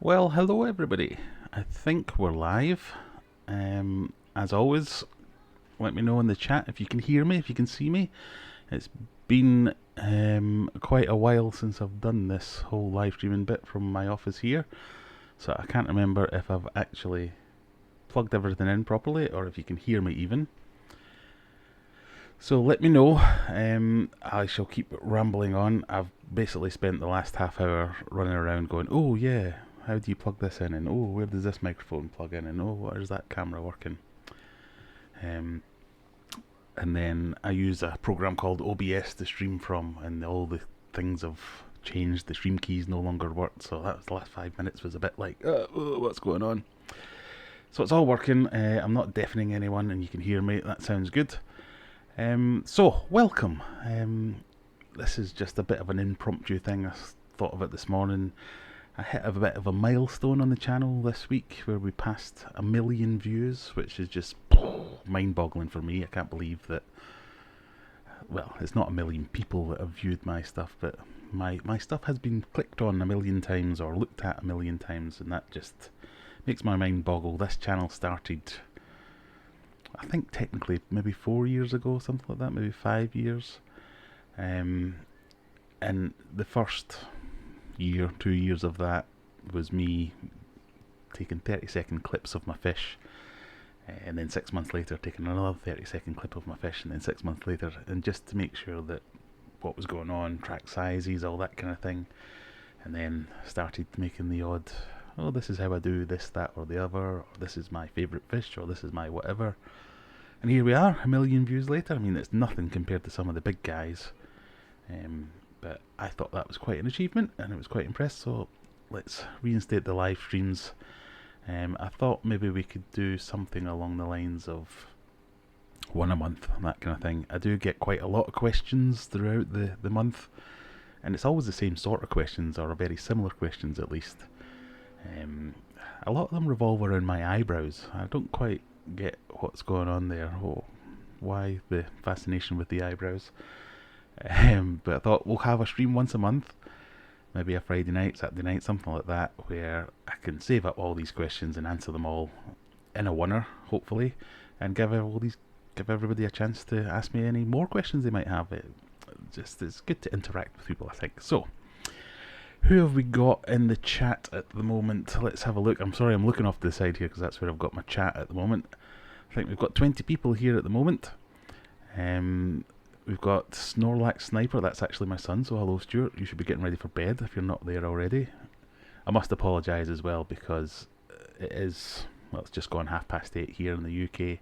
Well, hello everybody. I think we're live. As always, let me know in the chat if you can hear me, if you can see me. It's been quite a while since I've done this whole live streaming bit from my office here, so I can't remember if I've actually plugged everything in properly or if you can hear me even. So let me know. I shall keep rambling on. I've basically spent the last half hour running around going, oh yeah, how do you plug this in? And oh, where does this microphone plug in? And oh, where's that camera working? And then I use a program called OBS to stream from, and all the things have changed. The stream keys no longer work, so that was the last 5 minutes was a bit like, what's going on? So it's all working. I'm not deafening anyone, and you can hear me. That sounds good. So welcome. This is just a bit of an impromptu thing. I thought of it this morning. I hit a bit of a milestone on the channel this week where we passed 1 million views, which is just mind-boggling for me. I can't believe that. Well, it's not 1 million people that have viewed my stuff, but my stuff has been clicked on 1 million times or looked at 1 million times, and that just makes my mind boggle. This channel started, I think technically maybe 4 years ago, something like that, maybe 5 years. And the first year, 2 years of that was me taking 30-second clips of my fish, and then 6 months later taking another 30-second clip of my fish, and then 6 months later, and just to make sure that what was going on, track sizes, all that kind of thing. And then started making the odd, oh, this is how I do this, that or the other, or this is my favourite fish, or this is my whatever. And here we are, 1 million views later. I mean, it's nothing compared to some of the big guys. But I thought that was quite an achievement, and I was quite impressed, so let's reinstate the live streams. I thought maybe we could do something along the lines of one a month, that kind of thing. I do get quite a lot of questions throughout the month, and it's always the same sort of questions, or very similar questions at least. A lot of them revolve around my eyebrows. I don't quite get what's going on there, why the fascination with the eyebrows. But I thought we'll have a stream once a month, maybe a Friday night, Saturday night, something like that, where I can save up all these questions and answer them all in a oneer, hopefully, and give everybody a chance to ask me any more questions they might have. It's good to interact with people, I think. So, who have we got in the chat at the moment? Let's have a look. I'm sorry, I'm looking off to the side here because that's where I've got my chat at the moment. I think we've got 20 people here at the moment. We've got Snorlax Sniper, that's actually my son, so hello Stuart, you should be getting ready for bed if you're not there already. I must apologise as well because it is, well, it's just gone 8:30 here in the UK.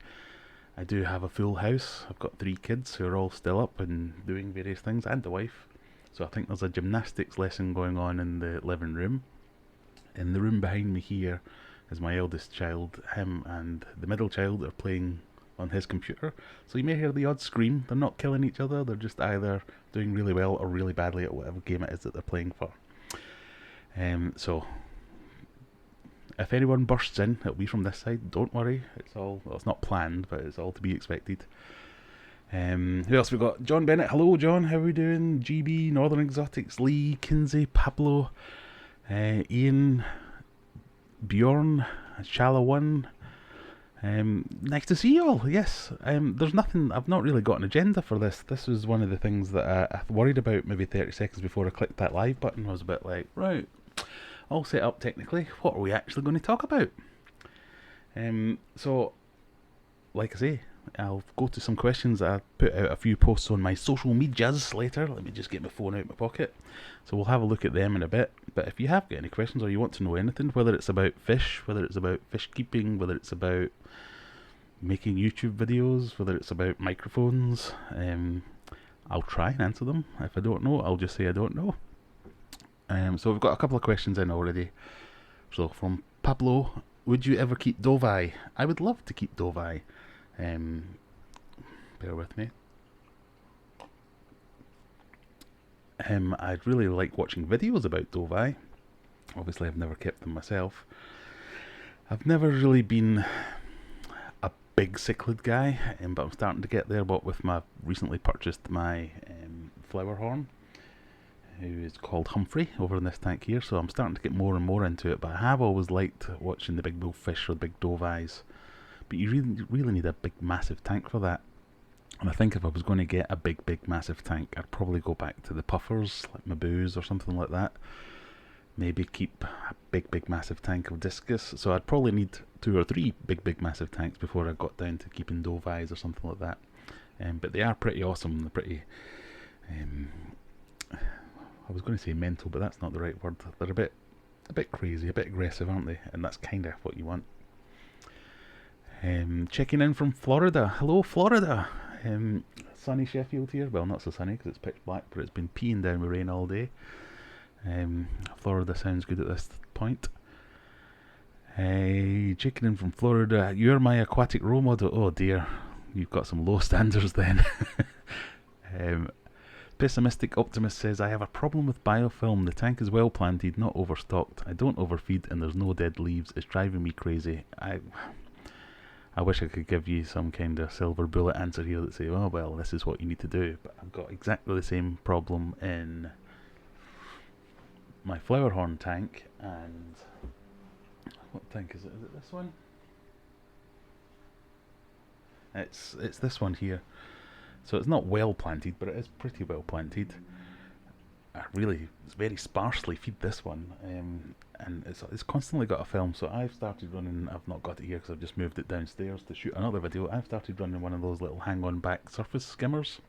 I do have a full house. I've got 3 kids who are all still up and doing various things, and the wife. So I think there's a gymnastics lesson going on in the living room. In the room behind me here is my eldest child. Him and the middle child are playing on his computer, so you may hear the odd scream. They're not killing each other, they're just either doing really well or really badly at whatever game it is that they're playing for. So if anyone bursts in, it'll be from this side, don't worry. It's all, well, it's not planned, but it's all to be expected. Who else we got? John Bennett, hello John, how are we doing? GB, Northern Exotics, Lee, Kinsey, Pablo, Ian, Bjorn, Shala1. Nice to see you all, yes. There's nothing, I've not really got an agenda for this. This was one of the things that I worried about maybe 30 seconds before I clicked that live button. I was a bit like, right, all set up technically, what are we actually going to talk about? So, like I say, I'll go to some questions. I put out a few posts on my social medias later. Let me just get my phone out of my pocket. So we'll have a look at them in a bit. But if you have got any questions or you want to know anything, whether it's about fish, whether it's about fish keeping, whether it's about making YouTube videos, whether it's about microphones, I'll try and answer them. If I don't know, I'll just say I don't know. So we've got a couple of questions in already. So from Pablo, would you ever keep Dovai? I would love to keep Dovai. Bear with me. I'd really like watching videos about Dovai. Obviously I've never kept them myself. I've never really been a big cichlid guy, but I'm starting to get there, what with my recently purchased my flower horn. who is called Humphrey over in this tank here, so I'm starting to get more and more into it, but I have always liked watching the big bullfish or the big dove eyes, but you really need a big massive tank for that. And I think if I was going to get a big massive tank, I'd probably go back to the puffers, like Maboos or something like that. Maybe keep a big massive tank of Discus, so I'd probably need 2 or 3 big massive tanks before I got down to keeping dove eyes or something like that. But they are pretty awesome. They're pretty I was going to say mental, but that's not the right word. They're a bit crazy, a bit aggressive, aren't they? And that's kind of what you want. Checking in from Florida. Hello, Florida. Sunny Sheffield here. Well, not so sunny because it's pitch black, but it's been peeing down with rain all day. Florida sounds good at this point. Checking in from Florida. You're my aquatic role model. Oh dear, you've got some low standards then. Pessimistic Optimist says, I have a problem with biofilm. The tank is well planted, not overstocked. I don't overfeed and there's no dead leaves. It's driving me crazy. I wish I could give you some kind of silver bullet answer here that say, oh well, this is what you need to do. But I've got exactly the same problem in my flower horn tank. And what tank is it? Is it this one? It's this one here. So it's not well planted, but it is pretty well planted. It's very sparsely feed this one, and it's constantly got a film. So I've started running. I've not got it here because I've just moved it downstairs to shoot another video. I've started running one of those little hang-on back surface skimmers.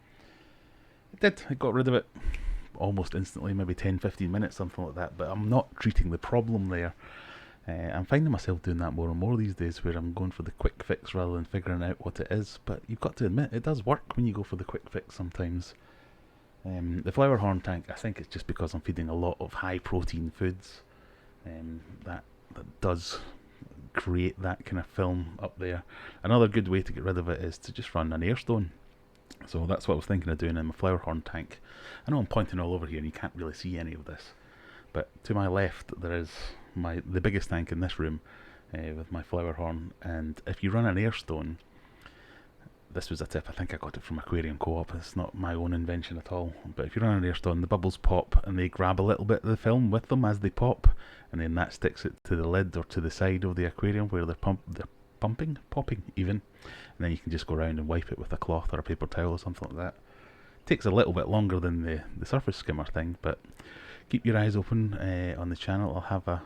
It got rid of it almost instantly, maybe 10-15 minutes, something like that. But I'm not treating the problem there. I'm finding myself doing that more and more these days, where I'm going for the quick fix rather than figuring out what it is. But you've got to admit, it does work when you go for the quick fix sometimes. The flower horn tank, I think it's just because I'm feeding a lot of high protein foods that does create that kind of film up there. Another good way to get rid of it is to just run an air stone. So that's what I was thinking of doing in my flower horn tank. I know I'm pointing all over here and you can't really see any of this, but to my left there is the biggest tank in this room with my flower horn, and if you run an air stone, this was a tip, I think I got it from Aquarium Co-op, it's not my own invention at all, but if you run an air stone, the bubbles pop and they grab a little bit of the film with them as they pop, and then that sticks it to the lid or to the side of the aquarium where they're popping even, and then you can just go around and wipe it with a cloth or a paper towel or something like that. It takes a little bit longer than the surface skimmer thing, but keep your eyes open on the channel. I'll have a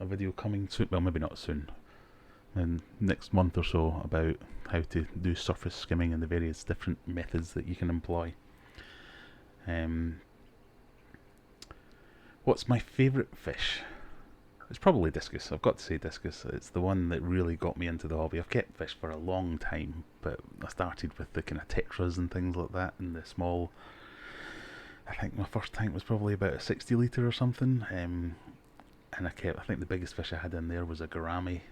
video coming soon, well maybe not soon, in next month or so, about how to do surface skimming and the various different methods that you can employ. What's my favourite fish? It's probably Discus. I've got to say Discus. It's the one that really got me into the hobby. I've kept fish for a long time, but I started with the kind of tetras and things like that, and the small, I think my first tank was probably about a 60 litre or something, and I think the biggest fish I had in there was a gourami,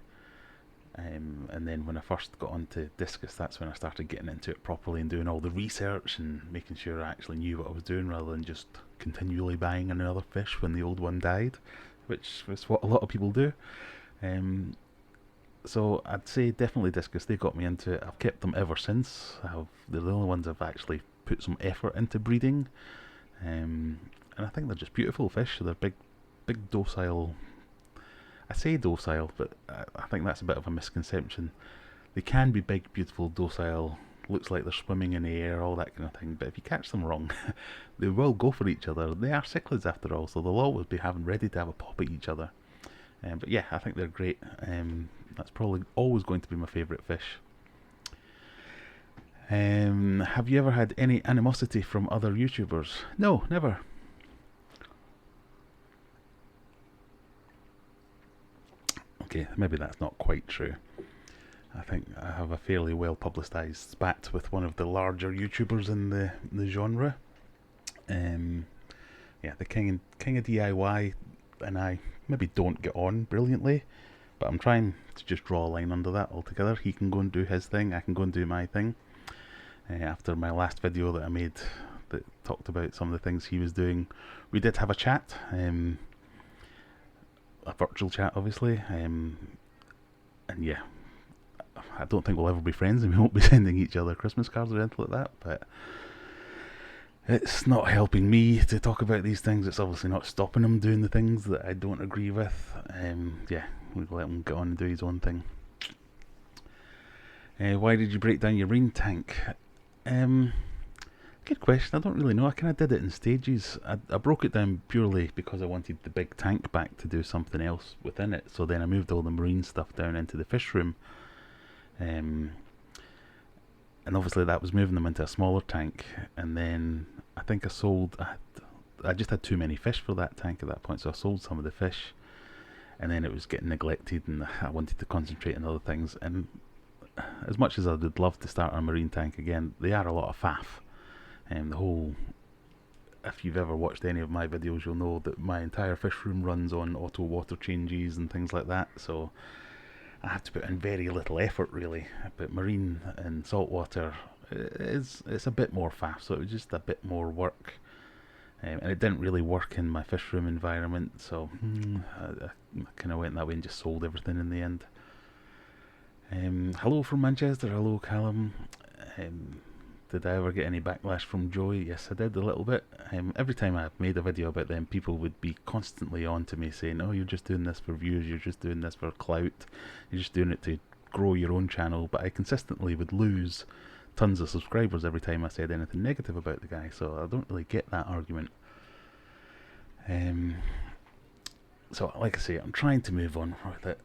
and then when I first got onto Discus, that's when I started getting into it properly and doing all the research and making sure I actually knew what I was doing rather than just continually buying another fish when the old one died, which is what a lot of people do. So I'd say definitely Discus. They got me into it. I've kept them ever since. They're the only ones I've actually put some effort into breeding, and I think they're just beautiful fish. They're big docile. I say docile, but I think that's a bit of a misconception. They can be big, beautiful, docile, looks like they're swimming in the air, all that kind of thing, but if you catch them wrong, they will go for each other. They are cichlids after all, so they'll always be ready to have a pop at each other. But yeah, I think they're great. That's probably always going to be my favourite fish. Have you ever had any animosity from other YouTubers? No, never. Okay, maybe that's not quite true. I think I have a fairly well publicised spat with one of the larger YouTubers in the genre. Yeah, the king of DIY and I maybe don't get on brilliantly, but I'm trying to just draw a line under that altogether. He can go and do his thing, I can go and do my thing. After my last video that I made that talked about some of the things he was doing, we did have a chat, a virtual chat obviously, and yeah, I don't think we'll ever be friends and we won't be sending each other Christmas cards or anything like that, but It's not helping me to talk about these things. It's obviously not stopping him doing the things that I don't agree with. Yeah, we'll let him get on and do his own thing. Why did you break down your marine tank? Good question. I don't really know. I kind of did it in stages. I broke it down purely because I wanted the big tank back to do something else within it. So then I moved all the marine stuff down into the fish room. And obviously that was moving them into a smaller tank. And then I think I just had too many fish for that tank at that point. So I sold some of the fish. And then it was getting neglected and I wanted to concentrate on other things. And as much as I would love to start a marine tank again, they are a lot of faff. If you've ever watched any of my videos, you'll know that my entire fish room runs on auto water changes and things like that, so I have to put in very little effort really. But marine and saltwater, it's a bit more faff, so it was just a bit more work, and it didn't really work in my fish room environment, so I kind of went that way and just sold everything in the end. Hello from Manchester, hello Callum. Did I ever get any backlash from Joy? Yes, I did a little bit. Every time I made a video about them, people would be constantly on to me saying, oh, you're just doing this for views, you're just doing this for clout, you're just doing it to grow your own channel. But I consistently would lose tons of subscribers every time I said anything negative about the guy, so I don't really get that argument. So like I say, I'm trying to move on with it.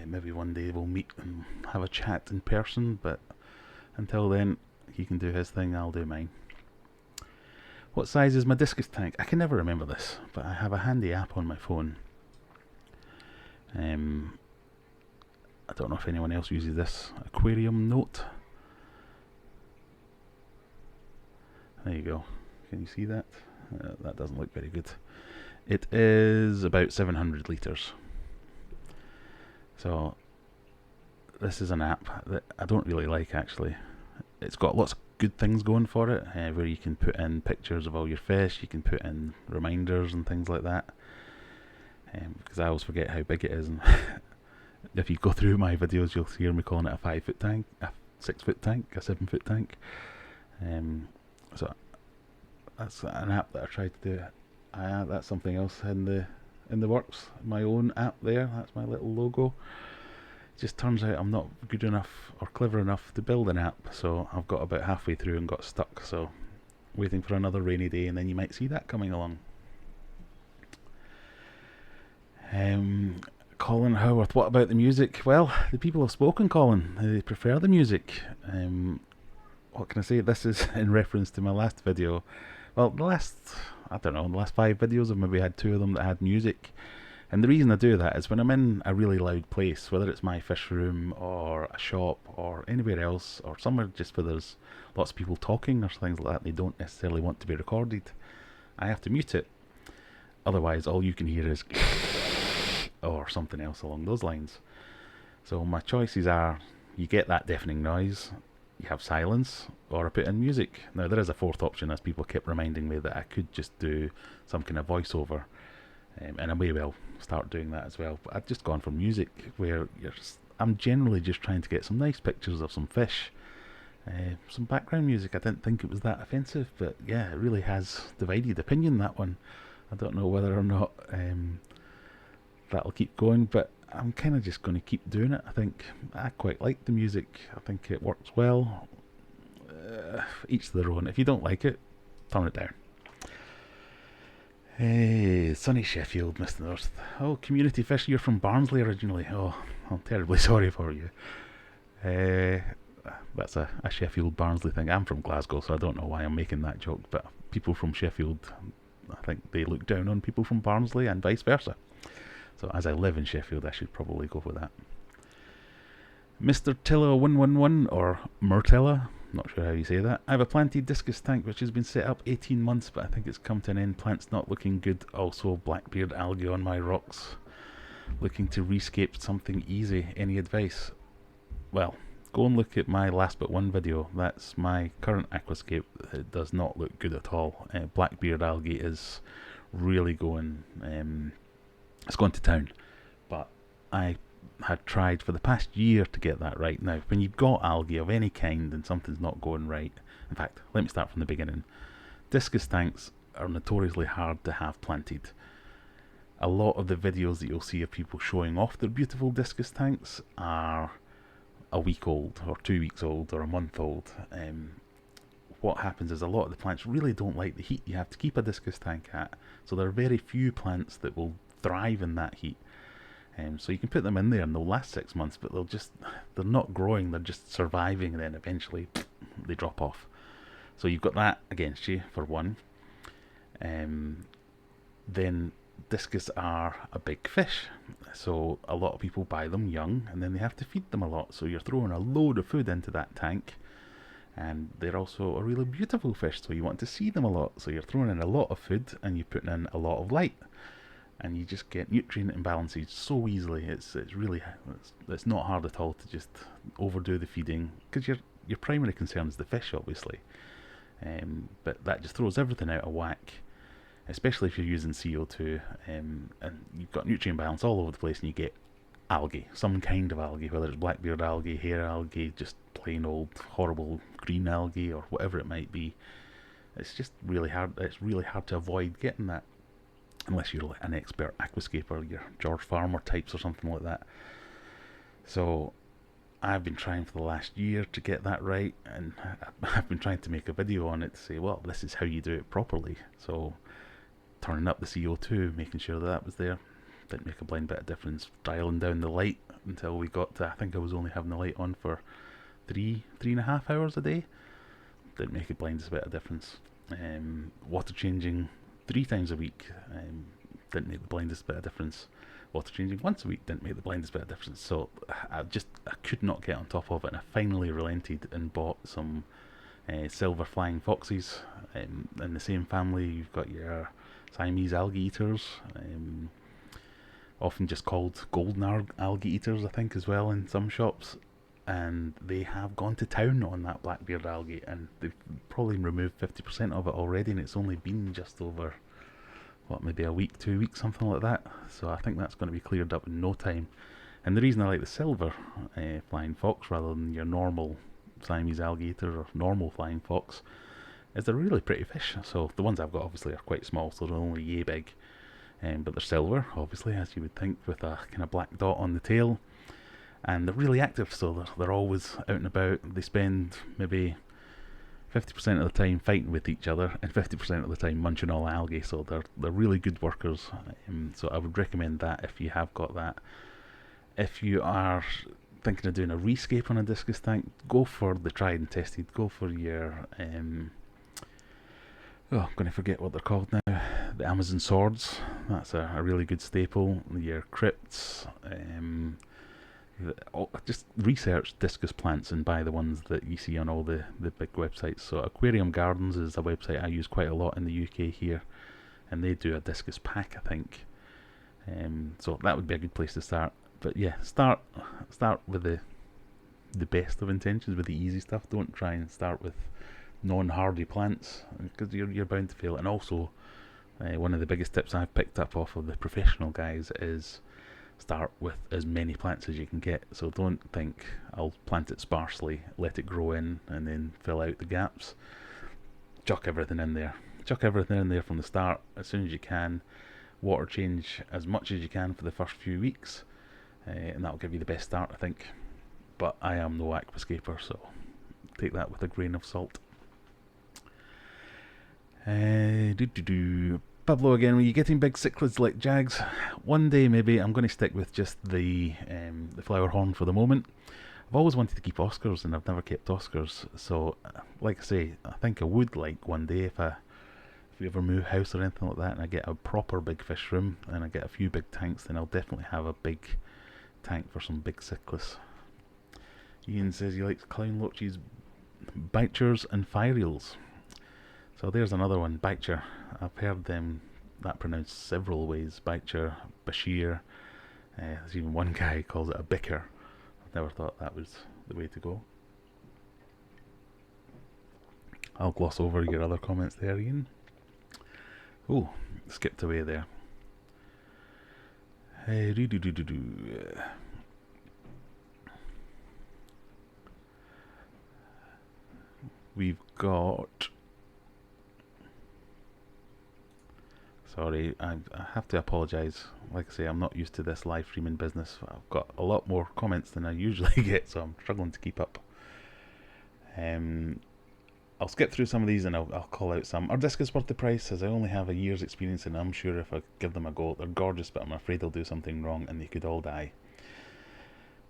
Maybe one day we'll meet and have a chat in person, but until then, he can do his thing, I'll do mine. What size is my Discus tank? I can never remember this, but I have a handy app on my phone. I don't know if anyone else uses this. Aquarium Note. There you go. Can you see that? That doesn't look very good. It is about 700 litres. So this is an app that I don't really like actually. It's got lots of good things going for it, where you can put in pictures of all your fish, you can put in reminders and things like that, because I always forget how big it is, and if you go through my videos you'll hear me calling it a 5-foot tank, a 6-foot tank, a 7-foot tank. So that's an app that I tried to do. That's something else in the works, my own app there, that's my little logo. Just turns out I'm not good enough or clever enough to build an app, so I've got about halfway through and got stuck, so waiting for another rainy day and then you might see that coming along. Colin Howarth, what about the music? Well, the people have spoken, Colin. They prefer the music. What can I say? This is in reference to my last video. Well, the last 5 videos I've maybe had 2 of them that had music. And the reason I do that is when I'm in a really loud place, whether it's my fish room or a shop or anywhere else, or somewhere just where there's lots of people talking or things like that, they don't necessarily want to be recorded, I have to mute it. Otherwise all you can hear is or something else along those lines. So my choices are, you get that deafening noise, you have silence, or I put in music. Now there is a fourth option, as people kept reminding me that I could just do some kind of voiceover. And I may well start doing that as well, but I've just gone for music, where I'm generally just trying to get some nice pictures of some fish, some background music. I didn't think it was that offensive, but yeah, it really has divided opinion, that one. I don't know whether or not that'll keep going, but I'm kind of just going to keep doing it. I think I quite like the music, I think it works well. Each their own. If you don't like it, turn it down. Hey, sunny Sheffield, Mr. North. Oh, community fish, you're from Barnsley originally. Oh, I'm terribly sorry for you. That's a Sheffield Barnsley thing. I'm from Glasgow, so I don't know why I'm making that joke, but people from Sheffield, I think they look down on people from Barnsley and vice versa. So as I live in Sheffield, I should probably go for that. Mr. Tilla111, or Murtilla, not sure how you say that. I have a planted discus tank which has been set up 18 months, but I think it's come to an end. Plant's not looking good. Also blackbeard algae on my rocks. Looking to rescape something easy. Any advice? Well, go and look at my last but one video. That's my current aquascape. It does not look good at all. Blackbeard algae is really going, it's gone to town. But I had tried for the past year to get that right. Now, when you've got algae of any kind and something's not going right, in fact, let me start from the beginning. Discus tanks are notoriously hard to have planted. A lot of the videos that you'll see of people showing off their beautiful discus tanks are a week old, or 2 weeks old, or a month old. What happens is a lot of the plants really don't like the heat you have to keep a discus tank at, so there are very few plants that will thrive in that heat. So you can put them in there and they'll last 6 months, but they're not growing, they're just surviving, and then eventually they drop off. So you've got that against you, for one. Then discus are a big fish, so a lot of people buy them young and then they have to feed them a lot, so you're throwing a load of food into that tank. And they're also a really beautiful fish, so you want to see them a lot, so you're throwing in a lot of food and you're putting in a lot of light, and you just get nutrient imbalances so easily. It's not hard at all to just overdo the feeding, because your primary concern is the fish, obviously, but that just throws everything out of whack, especially if you're using CO2, and you've got nutrient balance all over the place, and you get algae, some kind of algae, whether it's blackbeard algae, hair algae, just plain old horrible green algae, or whatever it might be. It's just really hard. It's really hard to avoid getting that, unless you're like an expert aquascaper, your George Farmer types or something like that. So I've been trying for the last year to get that right, and I've been trying to make a video on it to say, well, this is how you do it properly. So turning up the CO2, making sure that was there, didn't make a blind bit of difference. Dialing down the light until we got to, I think I was only having the light on for three and a half hours a day, didn't make a blindest bit of difference. Water changing 3 times a week, didn't make the blindest bit of difference. Water changing once a week didn't make the blindest bit of difference. So I could not get on top of it, and I finally relented and bought some silver flying foxes. In the same family, you've got your Siamese algae eaters, often just called golden algae eaters, I think, as well in some shops. And they have gone to town on that blackbeard algae, and they've probably removed 50% of it already, and it's only been just over, maybe a week, 2 weeks, something like that. So I think that's going to be cleared up in no time. And the reason I like the silver flying fox rather than your normal Siamese algae eater or normal flying fox is they're really pretty fish. So the ones I've got obviously are quite small, so they're only yay big, but they're silver, obviously, as you would think, with a kind of black dot on the tail. And they're really active, so they're always out and about. They spend maybe 50% of the time fighting with each other and 50% of the time munching all algae, so they're really good workers. So I would recommend that if you have got that. If you are thinking of doing a rescape on a discus tank, go for the tried and tested. Go for your I'm going to forget what they're called now. The Amazon swords. That's a really good staple. Your crypts. Just research discus plants and buy the ones that you see on all the big websites. So Aquarium Gardens is a website I use quite a lot in the UK here, and they do a discus pack, I think. So that would be a good place to start. But yeah, start with the best of intentions, with the easy stuff. Don't try and start with non-hardy plants, because you're bound to fail. And also, one of the biggest tips I've picked up off of the professional guys is start with as many plants as you can get. So don't think I'll plant it sparsely, let it grow in, and then fill out the gaps. Chuck everything in there. Chuck everything in there from the start as soon as you can. Water change as much as you can for the first few weeks, and that'll give you the best start, I think. But I am no aquascaper, so take that with a grain of salt. Pablo again, were you getting big cichlids like jags? One day maybe. I'm going to stick with just the flower horn for the moment. I've always wanted to keep Oscars, and I've never kept Oscars, so like I say, I think I would like one day, if we ever move house or anything like that and I get a proper big fish room and I get a few big tanks, then I'll definitely have a big tank for some big cichlids. Ian says he likes clown loaches, bichers and fire eels. So there's another one, bicher. I've heard that pronounced several ways. Bicher, bashir. There's even one guy who calls it a bicker. I've never thought that was the way to go. I'll gloss over your other comments there, Ian. Oh, skipped away there. We've got Sorry, I have to apologise. Like I say, I'm not used to this live streaming business. I've got a lot more comments than I usually get, so I'm struggling to keep up. I'll skip through some of these and I'll call out some. Are Discus worth the price? As I only have a year's experience and I'm sure if I give them a go, they're gorgeous, but I'm afraid they'll do something wrong and they could all die.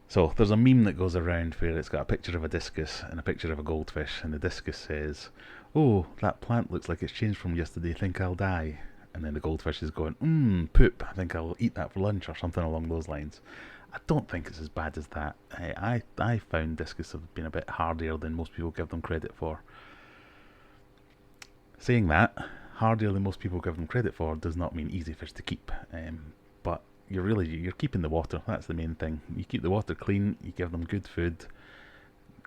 So there's a meme that goes around where it's got a picture of a discus and a picture of a goldfish, and the discus says, "Oh, that plant looks like it's changed from yesterday, think I'll die." And then the goldfish is going, poop, I think I'll eat that for lunch, or something along those lines. I don't think it's as bad as that. I found discus have been a bit hardier than most people give them credit for. Saying that, hardier than most people give them credit for does not mean easy fish to keep. But you're keeping the water. That's the main thing. You keep the water clean. You give them good food.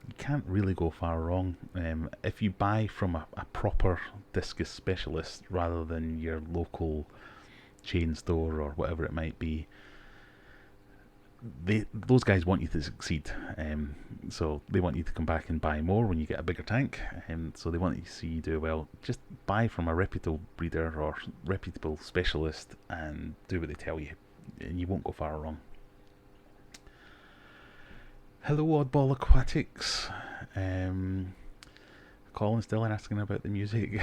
You can't really go far wrong. If you buy from a proper discus specialist rather than your local chain store or whatever it might be, those guys want you to succeed, so they want you to come back and buy more when you get a bigger tank, so they want to see you do well. Just buy from a reputable breeder or reputable specialist and do what they tell you, and you won't go far wrong. Hello Oddball Aquatics. Colin still asking about the music.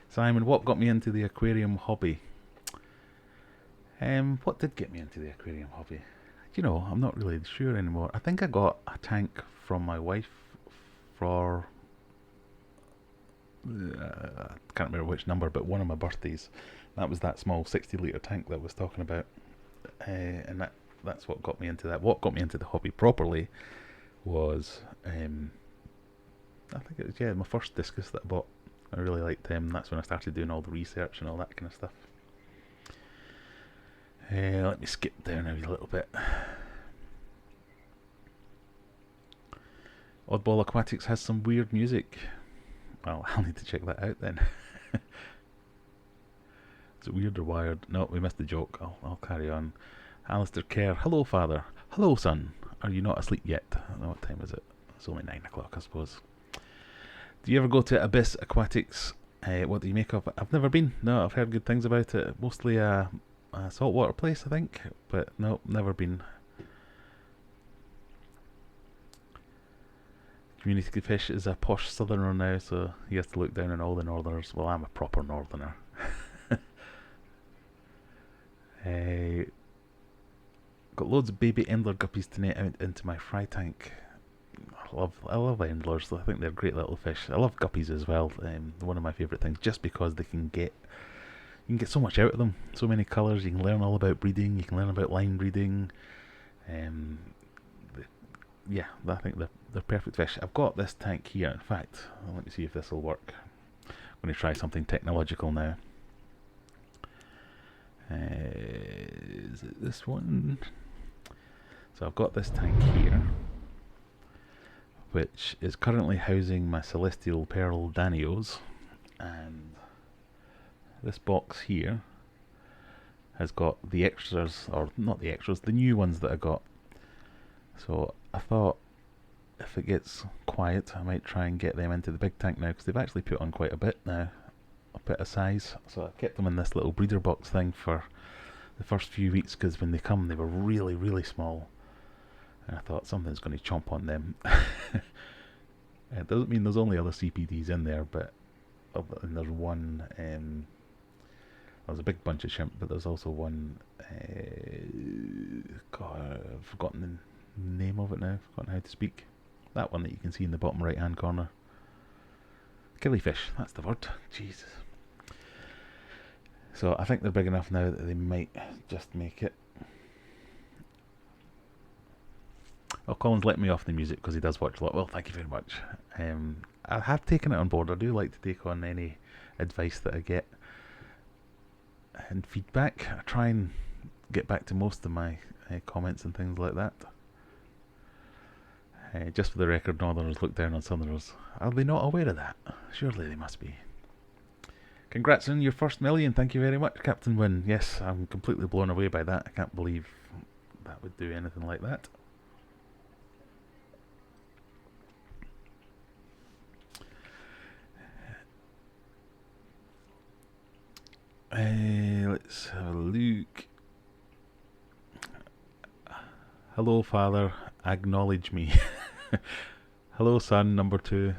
Simon, what got me into the aquarium hobby? What did get me into the aquarium hobby? You know, I'm not really sure anymore. I think I got a tank from my wife for I can't remember which number, but one of my birthdays. That was that small 60-litre tank that I was talking about, and that's what got me into that. What got me into the hobby properly was, I think it was my first discus that I bought. I really liked them. That's when I started doing all the research and all that kind of stuff. Let me skip down a little bit. Oddball Aquatics has some weird music. Well, I'll need to check that out then. Is it weird or wired? No, we missed the joke. I'll carry on. Alistair Kerr. Hello, father. Hello, son. Are you not asleep yet? What time is it? It's only 9 o'clock, I suppose. Do you ever go to Abyss Aquatics? What do you make of it? I've never been. No, I've heard good things about it. Mostly a saltwater place, I think, but no, never been. Community Fish is a posh southerner now, so he has to look down on all the northerners. Well, I'm a proper northerner. Got loads of baby endler guppies to net out into my fry tank. I love endlers. I think they're great little fish. I love guppies as well. One of my favourite things, just because they can get so much out of them. So many colours. You can learn all about breeding. You can learn about line breeding. Yeah, I think they're perfect fish. I've got this tank here. In fact, let me see if this will work. I'm going to try something technological now. Is it this one? So I've got this tank here, which is currently housing my Celestial Pearl Danios, and this box here has got the extras, or not the extras, the new ones that I got. So I thought if it gets quiet, I might try and get them into the big tank now, because they've actually put on quite a bit now, a bit of size. So I kept them in this little breeder box thing for the first few weeks, because when they come they were really, really small, and I thought something's going to chomp on them. It doesn't mean there's only other CPDs in there, but and there's one, there's a big bunch of shrimp, but there's also one, God, I've forgotten the name of it now, I've forgotten how to speak. That one that you can see in the bottom right hand corner. Killifish, that's the word. Jesus. So I think they're big enough now that they might just make it. Oh, Colin's let me off the music because he does watch a lot. Well, thank you very much. I have taken it on board. I do like to take on any advice that I get and feedback. I try and get back to most of my comments and things like that. Just for the record, Northerners look down on Southerners. Are they not aware of that? Surely they must be. Congrats on your first million. Thank you very much, Captain Wynn. Yes, I'm completely blown away by that. I can't believe that would do anything like that. Let's have a look. Hello, Father. Acknowledge me. Hello, son, number 2.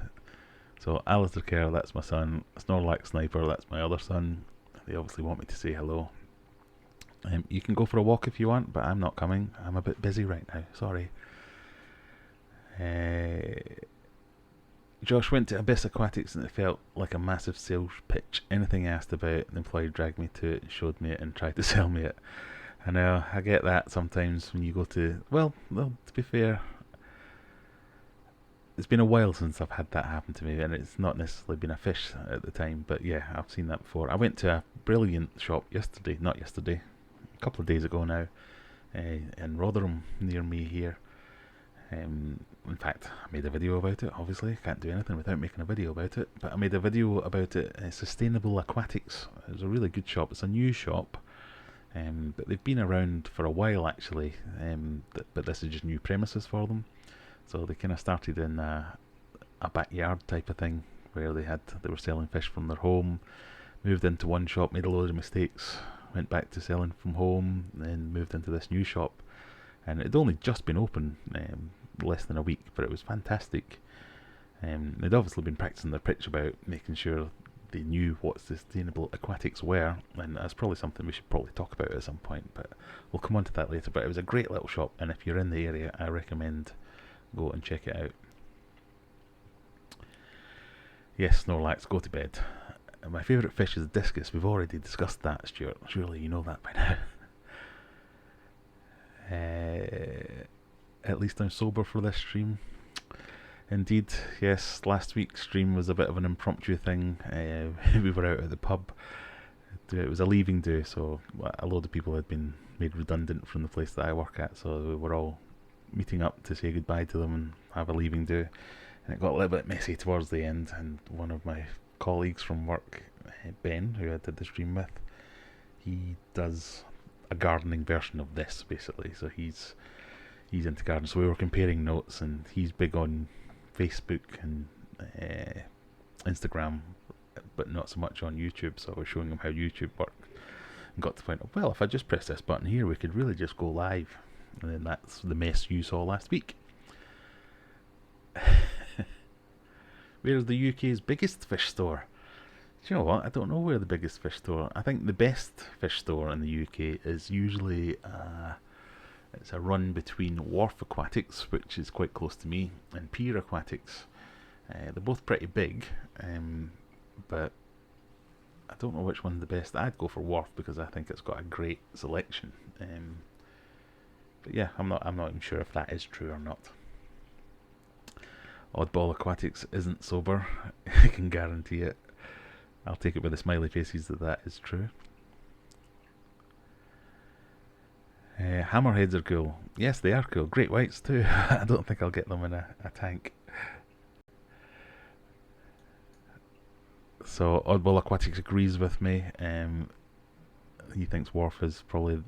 So, Alistair Kerr, that's my son. Snorlax Sniper, that's my other son. They obviously want me to say hello. You can go for a walk if you want, but I'm not coming. I'm a bit busy right now. Sorry. Josh went to Abyss Aquatics and it felt like a massive sales pitch. Anything I asked about, the employee dragged me to it, showed me it, and tried to sell me it. I know, I get that sometimes when you go to... Well, to be fair, it's been a while since I've had that happen to me, and it's not necessarily been a fish at the time, but yeah, I've seen that before. I went to a brilliant shop not yesterday, a couple of days ago now, in Rotherham, near me here. In fact, I made a video about it. Obviously, can't do anything without making a video about it, but I made a video about it. Sustainable Aquatics. It was a really good shop. It's a new shop, but they've been around for a while actually, but this is just new premises for them. So they kind of started in a backyard type of thing, where they were selling fish from their home, moved into one shop, made a load of mistakes, went back to selling from home, then moved into this new shop. And it had only just been open, less than a week, but it was fantastic. They'd obviously been practicing their pitch about making sure they knew what sustainable aquatics were, and that's probably something we should probably talk about at some point, but we'll come on to that later. But it was a great little shop, and if you're in the area, I recommend go and check it out. Yes, Snorlax, go to bed. My favourite fish is Discus. We've already discussed that, Stuart. Surely you know that by now. At least I'm sober for this stream. Indeed, yes, last week's stream was a bit of an impromptu thing. We were out at the pub. It was a leaving do, so a load of people had been made redundant from the place that I work at, so we were all meeting up to say goodbye to them and have a leaving do. And it got a little bit messy towards the end, and one of my colleagues from work, Ben, who I did the stream with, he does a gardening version of this basically, so he's into gardening, so we were comparing notes, and he's big on Facebook and Instagram, but not so much on YouTube, so I was showing him how YouTube worked and got to find out, well, if I just press this button here we could really just go live, and then that's the mess you saw last week. Where's the UK's biggest fish store? Do you know what? I don't know where the biggest fish store. I think the best fish store in the UK is usually it's a run between Wharf Aquatics, which is quite close to me, and Pier Aquatics. They're both pretty big, but I don't know which one's the best. I'd go for Wharf because I think it's got a great selection. But yeah, I'm not even sure if that is true or not. Oddball Aquatics isn't sober. I can guarantee it. I'll take it with the smiley faces that is true. Hammerheads are cool. Yes, they are cool. Great whites too. I don't think I'll get them in a tank. So Oddball Aquatics agrees with me. He thinks Wharf is probably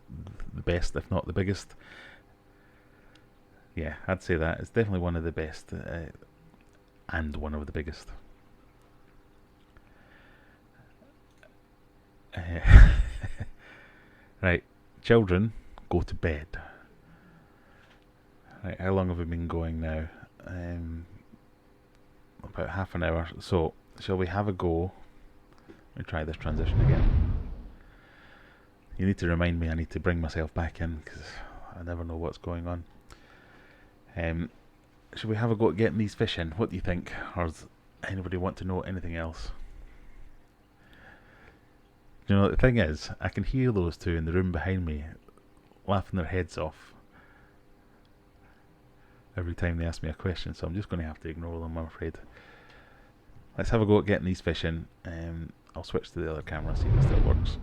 the best, if not the biggest. Yeah, I'd say that. It's definitely one of the best, and one of the biggest. Right, children, go to bed. Right, how long have we been going now? About half an hour. So, shall we have a go? Let me try this transition again. You need to remind me, I need to bring myself back in, because I never know what's going on. Shall we have a go at getting these fish in? What do you think? Or does anybody want to know anything else? You know, the thing is, I can hear those two in the room behind me laughing their heads off every time they ask me a question, so I'm just going to have to ignore them, I'm afraid. Let's have a go at getting these fish in. I'll switch to the other camera, see if it still works.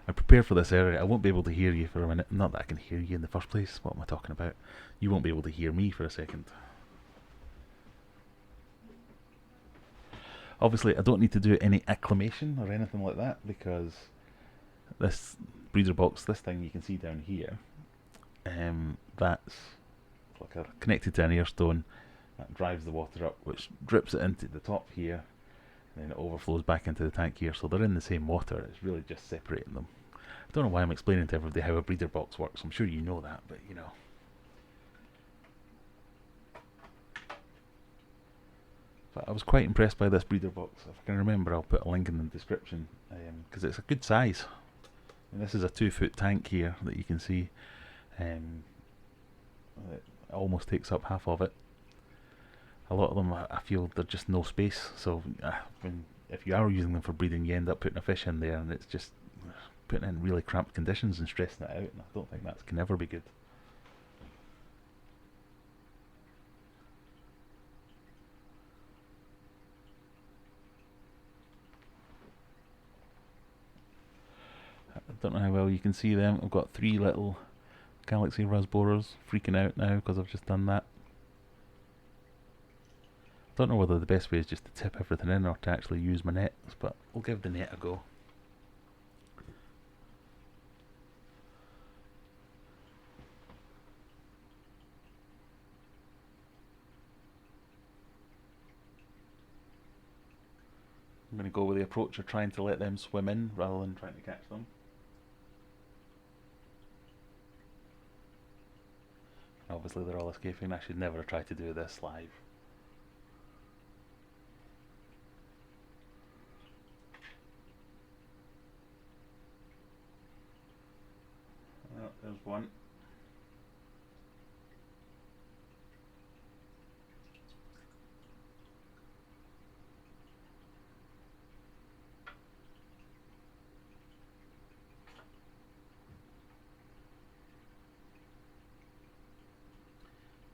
I prepared for this earlier. I won't be able to hear you for a minute. Not that I can hear you in the first place. What am I talking about? You won't be able to hear me for a second. Obviously, I don't need to do any acclamation or anything like that, because this breeder box, this thing you can see down here, that's like connected to an air stone that drives the water up, which drips it into the top here, and then it overflows back into the tank here, so they're in the same water. It's really just separating them. I don't know why I'm explaining to everybody how a breeder box works. I'm sure you know that, but you know. But I was quite impressed by this breeder box. If I can remember, I'll put a link in the description, because it's a good size. And this is a 2-foot tank here that you can see. It almost takes up half of it. A lot of them, I feel, they're just no space. So if you are using them for breeding, you end up putting a fish in there, and it's just putting it in really cramped conditions and stressing it out. And I don't think that can ever be good. I don't know how well you can see them. I've got 3 little Galaxy Rasboras freaking out now because I've just done that. Don't know whether the best way is just to tip everything in or to actually use my nets, but we'll give the net a go. I'm going to go with the approach of trying to let them swim in rather than trying to catch them. Obviously they're all escaping. I should never try to do this live. Oh, there's one.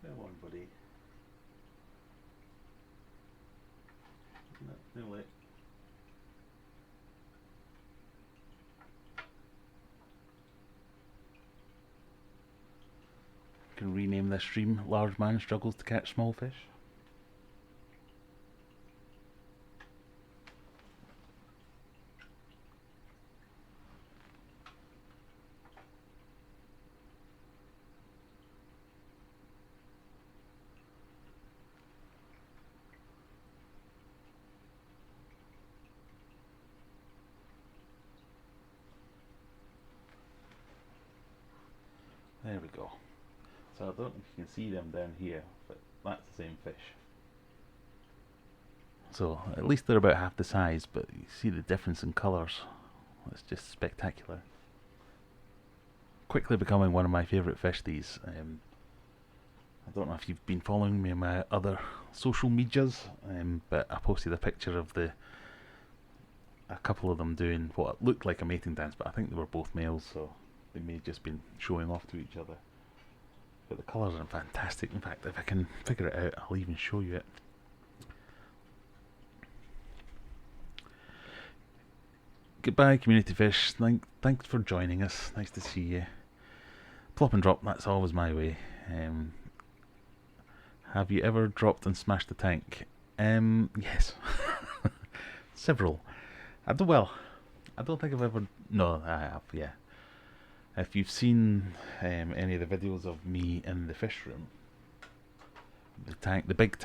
Come on, buddy. No, no way. Can rename this stream "Large Man Struggles to Catch Small Fish." There we go. So I don't know if you can see them down here, but that's the same fish. So at least they're about half the size, but you see the difference in colours. It's just spectacular. Quickly becoming one of my favourite fish, these. I don't know if you've been following me on my other social medias, but I posted a picture of a couple of them doing what looked like a mating dance, but I think they were both males, so they may have just been showing off to each other. But the colours are fantastic. In fact, if I can figure it out, I'll even show you it. Goodbye, community fish. Thanks for joining us. Nice to see you. Plop and drop, that's always my way. Have you ever dropped and smashed a tank? Yes. Several. I don't think I've ever... No, I have, yeah. If you've seen any of the videos of me in the fish room, the big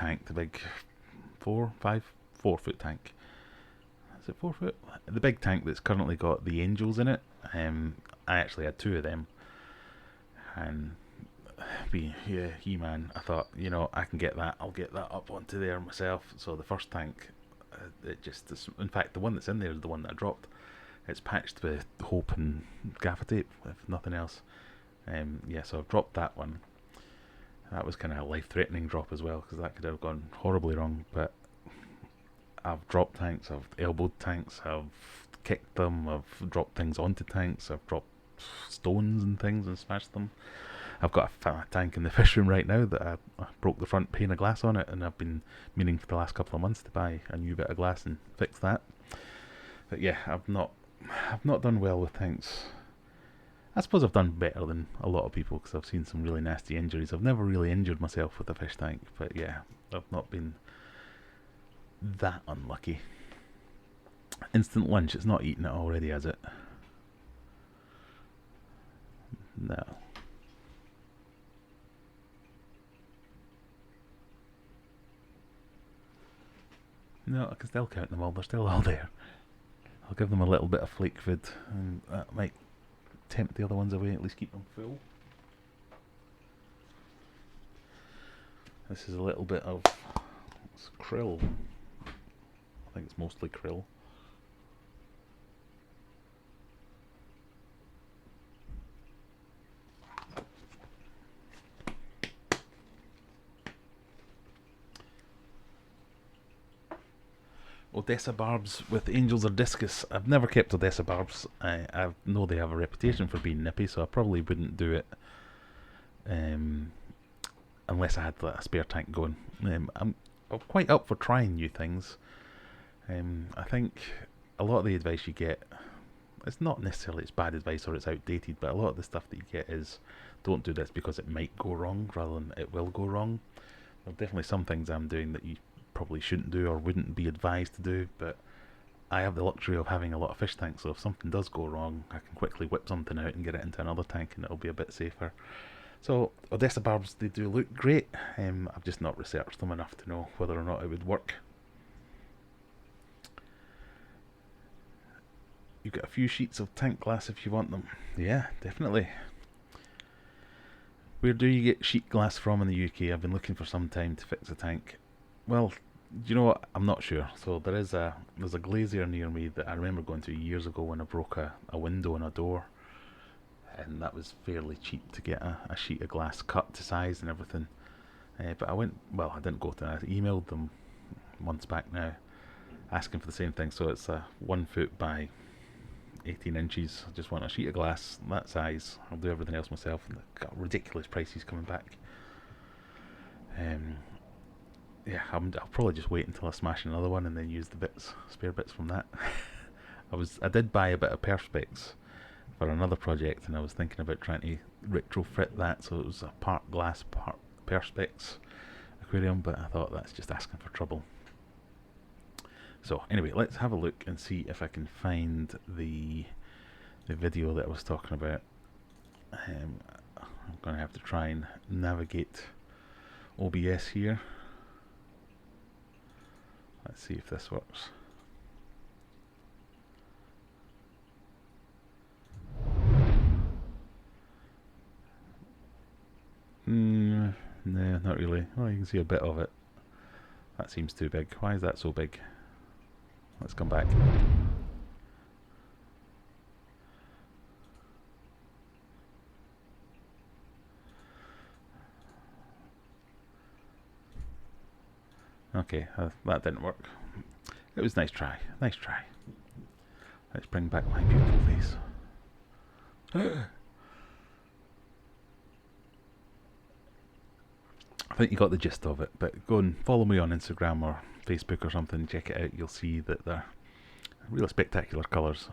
4-foot tank. Is it 4 foot? The big tank that's currently got the angels in it. I actually had 2 of them, and He-Man, I thought, you know, I can get that. I'll get that up onto there myself. So the first tank, in fact, the one that's in there is the one that I dropped. It's patched with hope and gaffer tape, if nothing else. Yeah, so I've dropped that one. That was kind of a life-threatening drop as well, because that could have gone horribly wrong. But I've dropped tanks, I've elbowed tanks, I've kicked them, I've dropped things onto tanks, I've dropped stones and things and smashed them. I've got a tank in the fish room right now that I broke the front pane of glass on it, and I've been meaning for the last couple of months to buy a new bit of glass and fix that. But yeah, I've not done well with tanks. I suppose I've done better than a lot of people, because I've seen some really nasty injuries. I've never really injured myself with a fish tank, but yeah, I've not been that unlucky. Instant lunch, it's not eaten it already, has it? No. No, I can still count them all. They're still all there. I'll give them a little bit of flake food, and that might tempt the other ones away, at least keep them full. This is a little bit of krill. I think it's mostly krill. Odessa barbs with angels or discus. I've never kept Odessa barbs. I know they have a reputation for being nippy, so I probably wouldn't do it unless I had a spare tank going. I'm quite up for trying new things. I think a lot of the advice you get, it's not necessarily it's bad advice or it's outdated, but a lot of the stuff that you get is don't do this because it might go wrong rather than it will go wrong. There are definitely some things I'm doing that you probably shouldn't do or wouldn't be advised to do, but I have the luxury of having a lot of fish tanks, so if something does go wrong I can quickly whip something out and get it into another tank and it'll be a bit safer. So Odessa barbs, they do look great. I've just not researched them enough to know whether or not it would work. You've got a few sheets of tank glass if you want them. Yeah, definitely. Where do you get sheet glass from in the UK? I've been looking for some time to fix a tank. Well, you know what? I'm not sure. So there's a glazier near me that I remember going to years ago when I broke a window and a door, and that was fairly cheap to get a sheet of glass cut to size and everything. But I didn't go to them. I emailed them months back now, asking for the same thing. So it's a 1 foot by 18 inches. I just want a sheet of glass that size. I'll do everything else myself. And they've got ridiculous prices coming back. Yeah, I'll probably just wait until I smash another one and then use the spare bits from that. I did buy a bit of perspex for another project, and I was thinking about trying to retrofit that so it was a part glass, part perspex aquarium, but I thought that's just asking for trouble. So anyway, let's have a look and see if I can find the video that I was talking about. I'm going to have to try and navigate OBS here. Let's see if this works. No, not really. Well, you can see a bit of it. That seems too big. Why is that so big? Let's come back. Okay, that didn't work. It was nice try. Nice try. Let's bring back my beautiful face. I think you got the gist of it, but go and follow me on Instagram or Facebook or something, check it out. You'll see that they're really spectacular colours.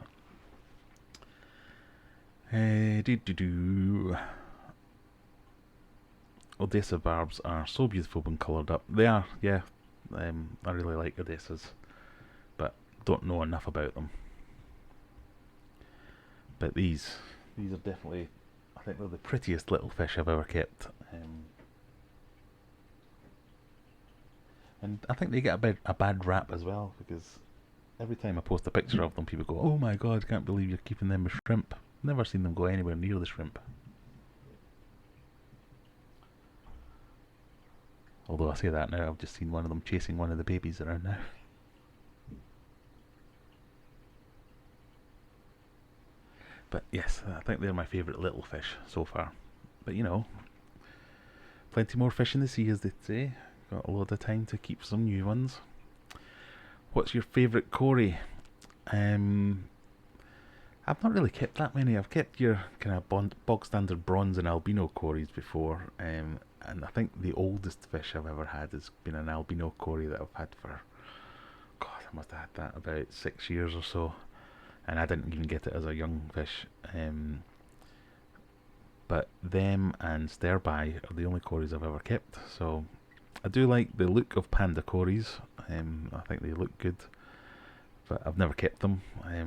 Odessa barbs are so beautiful when coloured up. They are, yeah. I really like Odessas, but don't know enough about them. But these are definitely, I think they're the prettiest little fish I've ever kept. And I think they get a bad rap as well, because every time I post a picture of them, people go, "Oh my god, I can't believe you're keeping them with shrimp." Never seen them go anywhere near the shrimp. Although I say that now, I've just seen one of them chasing one of the babies around now. But yes, I think they're my favourite little fish so far. But you know, plenty more fish in the sea, as they say. Got a lot of time to keep some new ones. What's your favourite Cory? I've not really kept that many. I've kept your kind of bog standard bronze and albino Corys before, and I think the oldest fish I've ever had has been an albino Cory that I've had for, God, I must have had that about 6 years or so, and I didn't even get it as a young fish. But them and Sterby are the only Corys I've ever kept, so I do like the look of panda Corys. I think they look good, but I've never kept them. I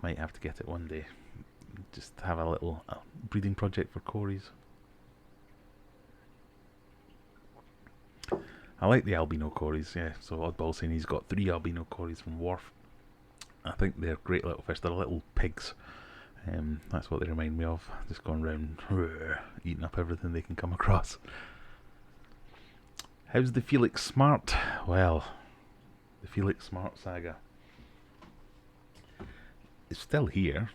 might have to get it one day. Just have a little breeding project for Corys. I like the albino cories, yeah. So Oddball's saying he's got 3 albino cories from Wharf. I think they're great little fish. They're little pigs. That's what they remind me of. Just going around eating up everything they can come across. How's the Felix Smart? Well, the Felix Smart saga is still here.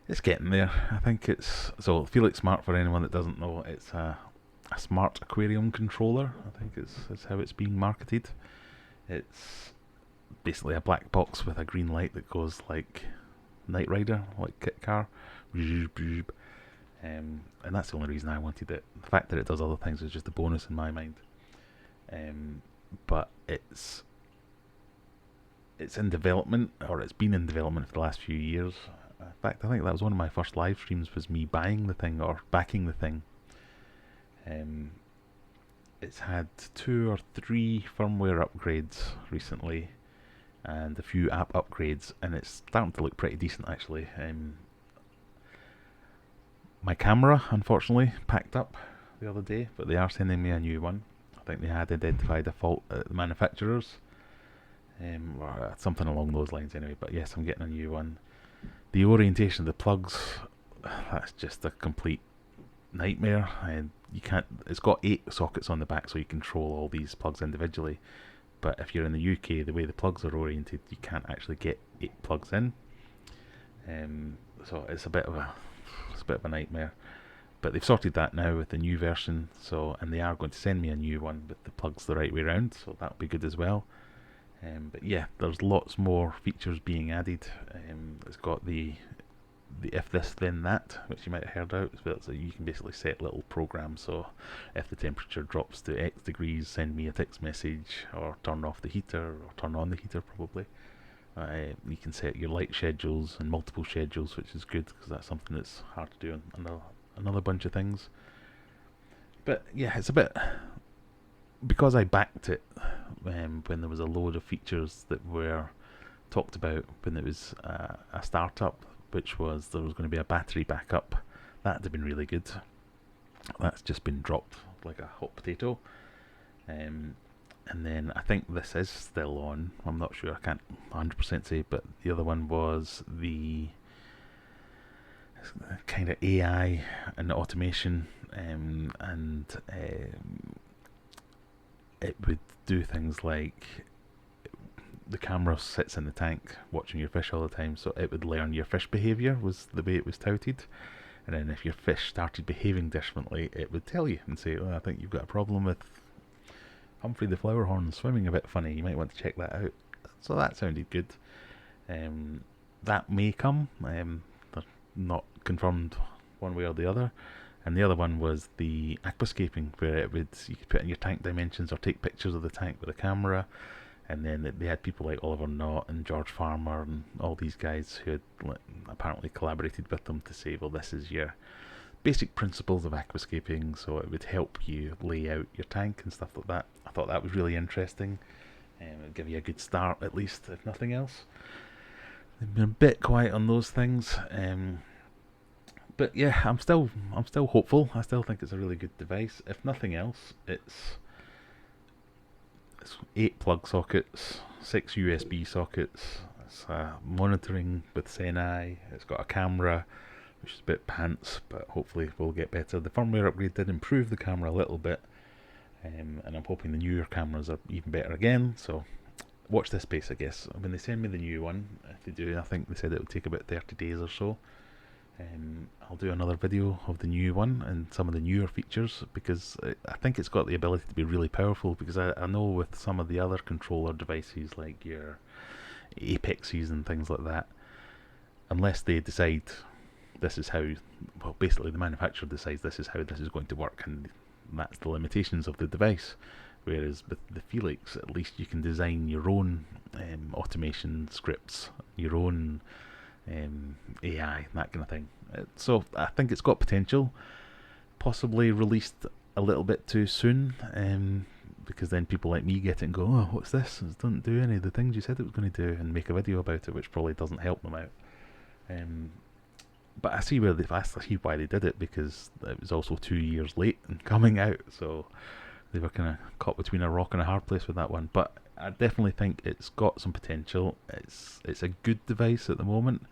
It's getting there. I think it's... So, Felix Smart, for anyone that doesn't know, it's a smart aquarium controller. I think it's how it's being marketed. It's basically a black box with a green light that goes like Knight Rider, like Kit Car. And that's the only reason I wanted it. The fact that it does other things is just a bonus in my mind. But it's in development, or it's been in development for the last few years. In fact, I think that was one of my first live streams, was me buying the thing or backing the thing. It's had 2 or 3 firmware upgrades recently, and a few app upgrades, and it's starting to look pretty decent actually. My camera, unfortunately, packed up the other day, but they are sending me a new one. I think they had identified a fault at the manufacturers, or something along those lines anyway, but yes, I'm getting a new one. The orientation of the plugs, that's just a complete nightmare, and you can't... It's got 8 sockets on the back, so you control all these plugs individually, but if you're in the UK, the way the plugs are oriented, you can't actually get 8 plugs in. So it's a bit of a nightmare, but they've sorted that now with the new version. So, and they are going to send me a new one with the plugs the right way around, so that'll be good as well. But yeah, there's lots more features being added. It's got the if this then that, which you might have heard out, so you can basically set little programs. So if the temperature drops to X degrees, send me a text message, or turn off the heater, or turn on the heater probably. You can set your light schedules and multiple schedules, which is good because that's something that's hard to do on another bunch of things. But yeah, it's a bit... Because I backed it when there was a load of features that were talked about when it was a startup, which was there was going to be a battery backup. That would have been really good. That's just been dropped like a hot potato. And then I think this is still on. I'm not sure, I can't 100% say, but the other one was the kind of AI and automation, and it would do things like the camera sits in the tank watching your fish all the time, so it would learn your fish behaviour, was the way it was touted. And then if your fish started behaving differently, it would tell you and say, oh, I think you've got a problem with Humphrey the Flowerhorn swimming a bit funny, you might want to check that out. So that sounded good. That may come. They're not confirmed one way or the other. And the other one was the aquascaping, where you could put in your tank dimensions or take pictures of the tank with a camera. And then they had people like Oliver Knott and George Farmer and all these guys who had apparently collaborated with them to say, well, this is your basic principles of aquascaping, so it would help you lay out your tank and stuff like that. I thought that was really interesting. It would give you a good start, at least, if nothing else. They've been a bit quiet on those things. But yeah, I'm still hopeful. I still think it's a really good device. If nothing else, it's 8 plug sockets, 6 USB sockets. It's monitoring with Senai. It's got a camera, which is a bit pants, but hopefully will get better. The firmware upgrade did improve the camera a little bit, and I'm hoping the newer cameras are even better again. So watch this space, I guess. When they send me the new one, if they do, I think they said it would take about 30 days or so. I'll do another video of the new one and some of the newer features, because I think it's got the ability to be really powerful, because I know with some of the other controller devices like your Apexes and things like that, unless they decide this is how, well, basically the manufacturer decides this is how this is going to work, and that's the limitations of the device. Whereas with the Felix, at least you can design your own automation scripts, your own AI, that kind of thing. So I think it's got potential, possibly released a little bit too soon, because then people like me get it and go, oh, what's this? It doesn't do any of the things you said it was going to do, and make a video about it, which probably doesn't help them out. But I see why they did it, because it was also 2 years late in coming out, so they were kind of caught between a rock and a hard place with that one. But I definitely think it's got some potential. It's a good device at the moment.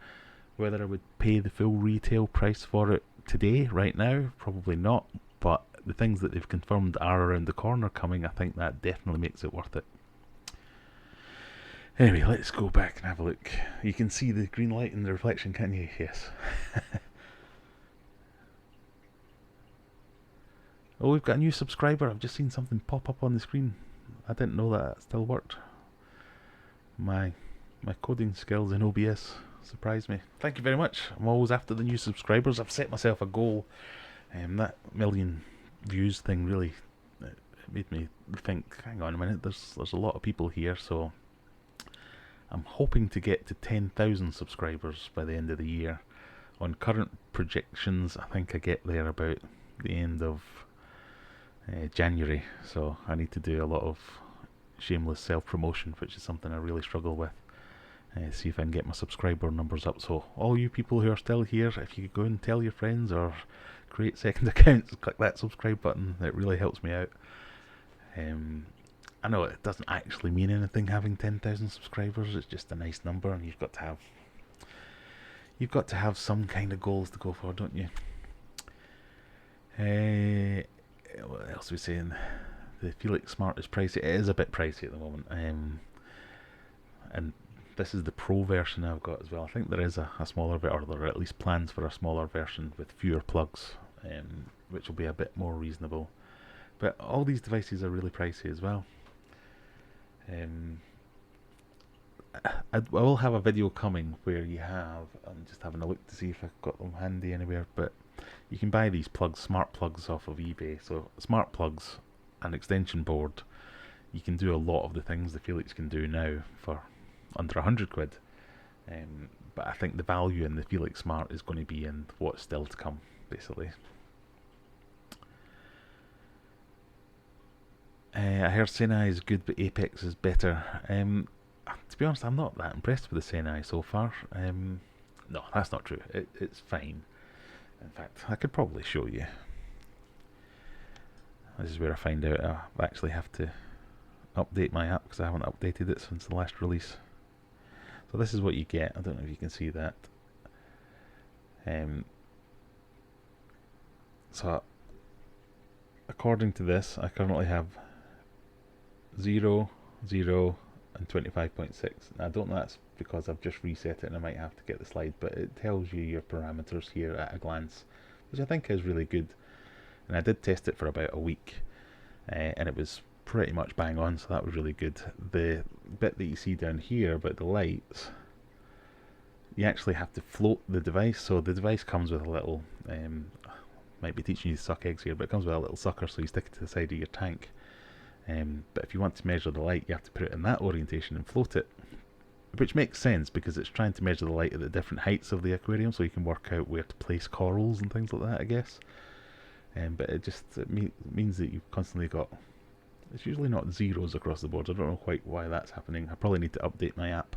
Whether I would pay the full retail price for it today, right now, probably not. But the things that they've confirmed are around the corner coming. I think that definitely makes it worth it. Anyway, let's go back and have a look. You can see the green light in the reflection, can't you? Yes. Oh, we've got a new subscriber. I've just seen something pop up on the screen. I didn't know that still worked. My coding skills in OBS surprised me. Thank you very much. I'm always after the new subscribers. I've set myself a goal. That million views thing really it made me think, hang on a minute, there's a lot of people here, so I'm hoping to get to 10,000 subscribers by the end of the year. On current projections, I think I get there about the end of January, so I need to do a lot of shameless self-promotion, which is something I really struggle with. See if I can get my subscriber numbers up. So all you people who are still here, if you could go and tell your friends or create second accounts, click that subscribe button. It really helps me out. I know it doesn't actually mean anything having 10,000 subscribers. It's just a nice number, and you've got to have some kind of goals to go for, don't you? What else are we saying? The Felix Smart is pricey. It is a bit pricey at the moment. And this is the Pro version I've got as well. I think there is a smaller version, or there are at least plans for a smaller version with fewer plugs, which will be a bit more reasonable. But all these devices are really pricey as well. I will have a video coming where you have, I'm just having a look to see if I've got them handy anywhere, but you can buy these plugs, smart plugs, off of eBay. So smart plugs, an extension board, you can do a lot of the things the Felix can do now for under 100 quid. But I think the value in the Felix Smart is going to be in what's still to come, basically. I heard Senai is good, but Apex is better. To be honest, I'm not that impressed with the Senai so far. No, that's not true. It's fine. In fact, I could probably show you. This is where I find out I actually have to update my app, because I haven't updated it since the last release. So this is what you get. I don't know if you can see that. So according to this, I currently have 0, 0, and 25.6. I don't know, that's because I've just reset it and I might have to get the slide, but it tells you your parameters here at a glance, which I think is really good. And I did test it for about a week, and it was pretty much bang on, so that was really good. The bit that you see down here about the lights, you actually have to float the device. So the device comes with a little, might be teaching you to suck eggs here, but it comes with a little sucker, so you stick it to the side of your tank. But if you want to measure the light, you have to put it in that orientation and float it, which makes sense because it's trying to measure the light at the different heights of the aquarium, so you can work out where to place corals and things like that, I guess. But it means that you've constantly got, it's usually not zeros across the board. I don't know quite why that's happening. I probably need to update my app.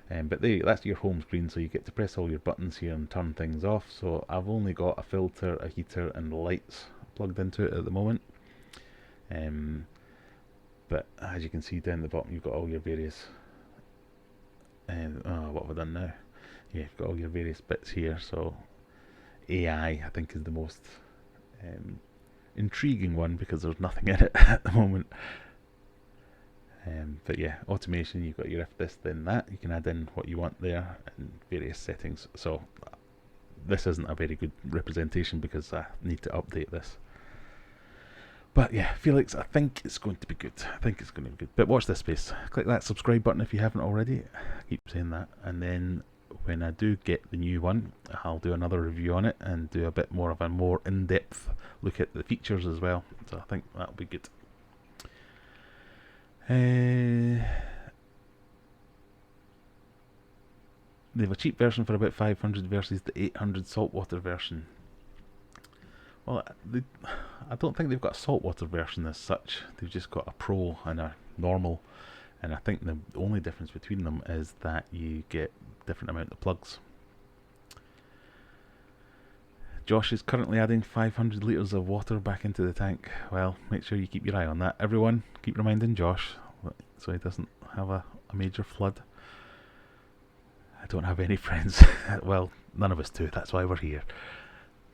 But that's your home screen, so you get to press all your buttons here and turn things off. So I've only got a filter, a heater, and lights plugged into it at the moment. But as you can see down the bottom, you've got all your various, what have I done now? Yeah, you've got all your various bits here. So AI, I think, is the most intriguing one, because there's nothing in it at the moment. But yeah, automation, you've got your if this then that, you can add in what you want there and various settings. So this isn't a very good representation because I need to update this. But yeah, Felix, I think it's going to be good. But watch this space. Click that subscribe button if you haven't already. I keep saying that. And then when I do get the new one, I'll do another review on it and do a bit more of a more in-depth look at the features as well. So I think that'll be good. They have a cheap version for about 500 versus the 800 saltwater version. Well, I don't think they've got a saltwater version as such. They've just got a pro and a normal, and I think the only difference between them is that you get different amount of plugs. Josh is currently adding 500 litres of water back into the tank. Well, make sure you keep your eye on that. Everyone, keep reminding Josh so he doesn't have a major flood. I don't have any friends. Well, none of us do. That's why we're here.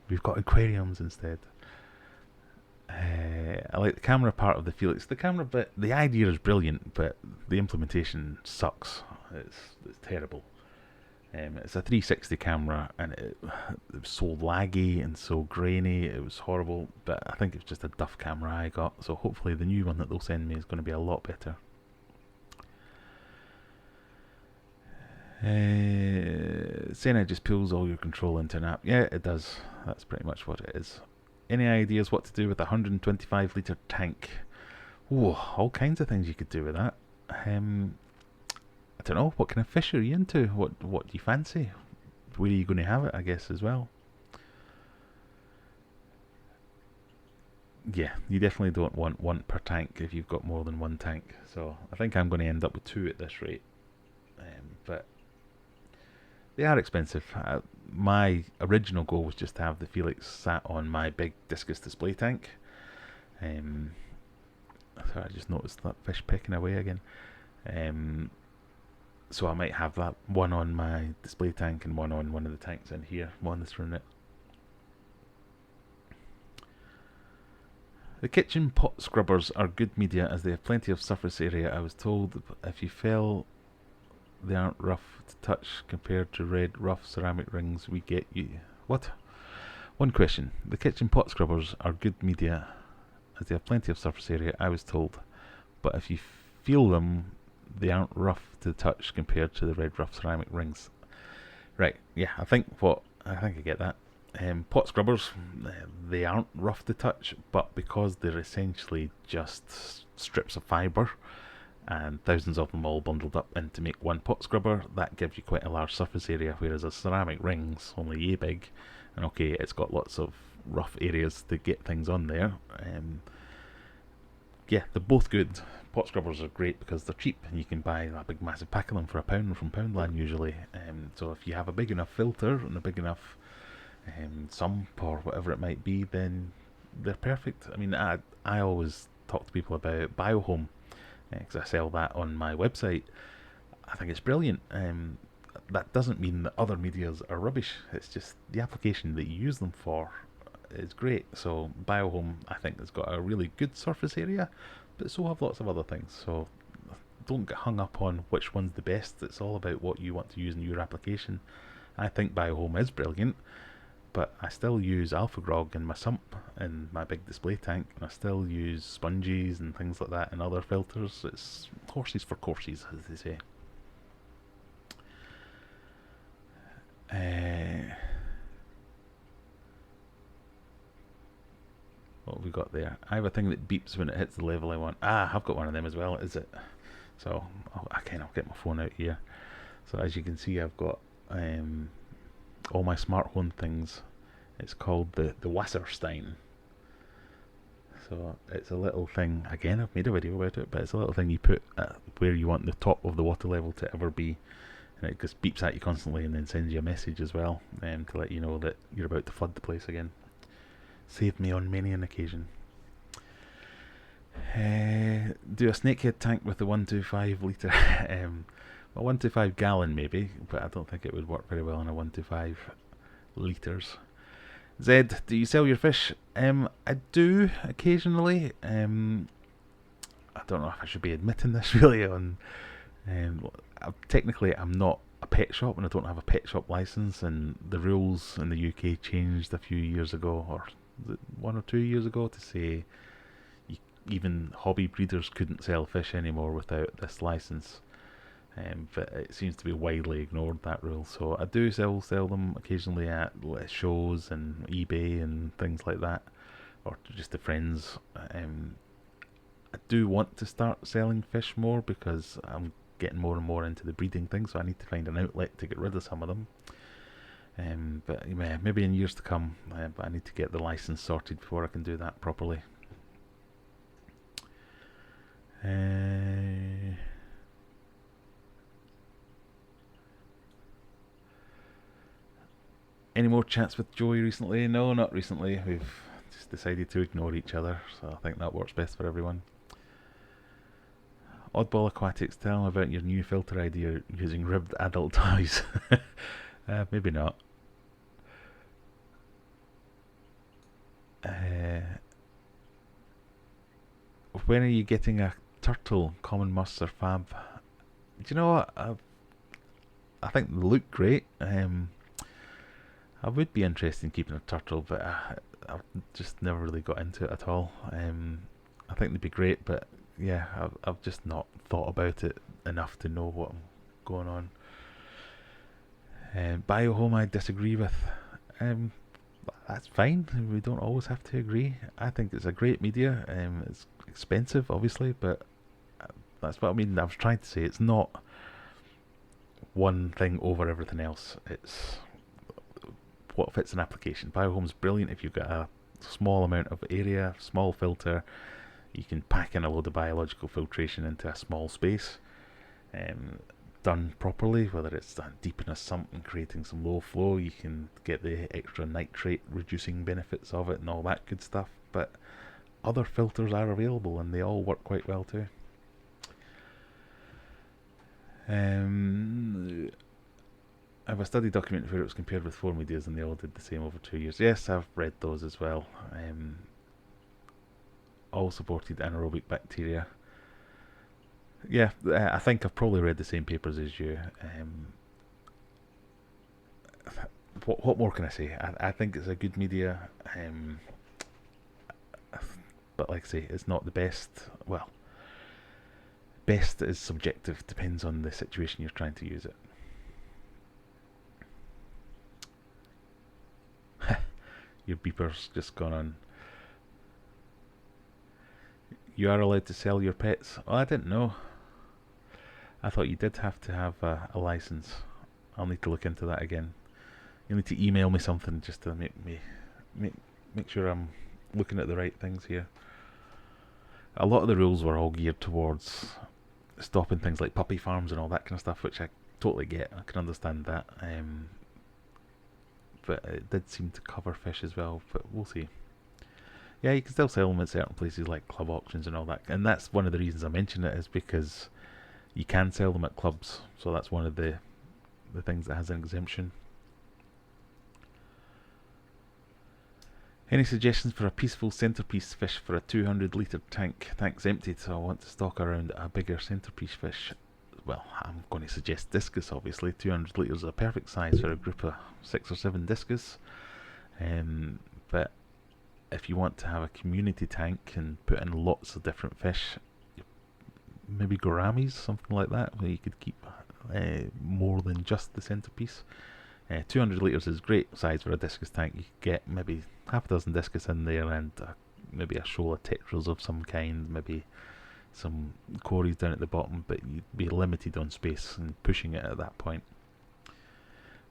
We've got aquariums instead. I like the camera part of the Felix. The camera bit, the idea is brilliant, but the implementation sucks. It's terrible. It's a 360 camera, and it was so laggy and so grainy. It was horrible, but I think it's just a duff camera I got. So hopefully the new one that they'll send me is going to be a lot better. Saying it just pulls all your control into an app. Yeah, it does. That's pretty much what it is. Any ideas what to do with a 125 litre tank? Ooh, all kinds of things you could do with that. I don't know, what kind of fish are you into? What do you fancy? Where are you going to have it, I guess, as well? Yeah, you definitely don't want one per tank if you've got more than one tank. So I think I'm going to end up with 2 at this rate. But they are expensive. My original goal was just to have the Felix sat on my big Discus display tank. So I just noticed that fish pecking away again. So I might have that one on my display tank and one on one of the tanks in here, monitoring it. The kitchen pot scrubbers are good media as they have plenty of surface area. I was told if you fell, they aren't rough to touch compared to red rough ceramic rings we get you. What? One question. The kitchen pot scrubbers are good media as they have plenty of surface area, I was told. But if you feel them, they aren't rough to touch compared to the red rough ceramic rings. Right, yeah, I think I get that. Pot scrubbers, they aren't rough to touch, but because they're essentially just strips of fibre and thousands of them all bundled up in to make one pot scrubber, that gives you quite a large surface area, whereas a ceramic ring's only yay big, and okay, it's got lots of rough areas to get things on there. Yeah, they're both good. Pot scrubbers are great because they're cheap and you can buy a big massive pack of them for £1 from Poundland usually. So if you have a big enough filter and a big enough sump or whatever it might be, then they're perfect. I mean, I always talk to people about Biohome because I sell that on my website. I think it's brilliant. That doesn't mean that other medias are rubbish. It's just the application that you use them for is great. So Biohome, I think, has got a really good surface area, but so have lots of other things. So don't get hung up on which one's the best. It's all about what you want to use in your application. I think Biohome is brilliant, but I still use Alpha Grog in my sump and my big display tank, and I still use sponges and things like that in other filters. It's horses for courses, as they say. What have we got there? I have a thing that beeps when it hits the level I want. I've got one of them as well, is it? So I'll get my phone out here. So as you can see, I've got all my smart home things. It's called the Wasserstein. So it's a little thing, again I've made a video about it, but it's a little thing you put where you want the top of the water level to ever be, and it just beeps at you constantly and then sends you a message as well to let you know that you're about to flood the place again. Saved me on many an occasion. Do a snakehead tank with the 125 litre. A 125 gallon maybe, but I don't think it would work very well on a 125 litres. Zed, do you sell your fish? I do occasionally. I don't know if I should be admitting this really on. Technically, I'm not a pet shop and I don't have a pet shop license, and the rules in the UK changed a few years ago, or 1 or 2 years ago, to say even hobby breeders couldn't sell fish anymore without this license. But it seems to be widely ignored, that rule. So I do sell them occasionally at shows and eBay and things like that, or just to friends. I do want to start selling fish more because I'm getting more and more into the breeding thing, so I need to find an outlet to get rid of some of them. But maybe in years to come, but I need to get the license sorted before I can do that properly. Any more chats with Joey recently? No, not recently. We've just decided to ignore each other, so I think that works best for everyone. Oddball Aquatics, tell them about your new filter idea using ribbed adult toys. Maybe not. When are you getting a turtle, common musts or fab? Do you know what? I think they look great. I would be interested in keeping a turtle, but I've just never really got into it at all. I think they'd be great, but yeah, I've just not thought about it enough to know what's going on. Biohome I disagree with. That's fine. We don't always have to agree. I think it's a great media. It's expensive, obviously, but that's what I mean. I was trying to say it's not one thing over everything else. It's what fits an application. Biohome's brilliant if you've got a small amount of area, small filter. You can pack in a load of biological filtration into a small space. Done properly, whether it's done deep in a sump and creating some low flow, you can get the extra nitrate reducing benefits of it and all that good stuff. But other filters are available and they all work quite well too. I have a study document where it was compared with 4 medias and they all did the same over 2 years. Yes, I've read those as well. All supported anaerobic bacteria. Yeah, I think I've probably read the same papers as you. What more can I say? I think it's a good media, but like I say, it's not the best. Well, best is subjective, depends on the situation you're trying to use it. Your beeper's just gone on. You are allowed to sell your pets? Oh, I didn't know. I thought you did have to have a license. I'll need to look into that again. You'll need to email me something just to make sure I'm looking at the right things here. A lot of the rules were all geared towards stopping things like puppy farms and all that kind of stuff, which I totally get. I can understand that. But it did seem to cover fish as well, but we'll see. Yeah, you can still sell them at certain places like club auctions and all that. And that's one of the reasons I mention it, is because you can sell them at clubs. So that's one of the things that has an exemption. Any suggestions for a peaceful centerpiece fish for a 200 litre tank? Tank's emptied, so I want to stock around a bigger centerpiece fish. Well, I'm going to suggest Discus, obviously. 200 litres is a perfect size for a group of 6 or 7 Discus. But if you want to have a community tank and put in lots of different fish, maybe gouramis, something like that, where you could keep more than just the centerpiece. 200 litres is great size for a Discus tank. You could get maybe half a dozen Discus in there and maybe a shoal of tetras of some kind, maybe some cories down at the bottom, but you'd be limited on space and pushing it at that point.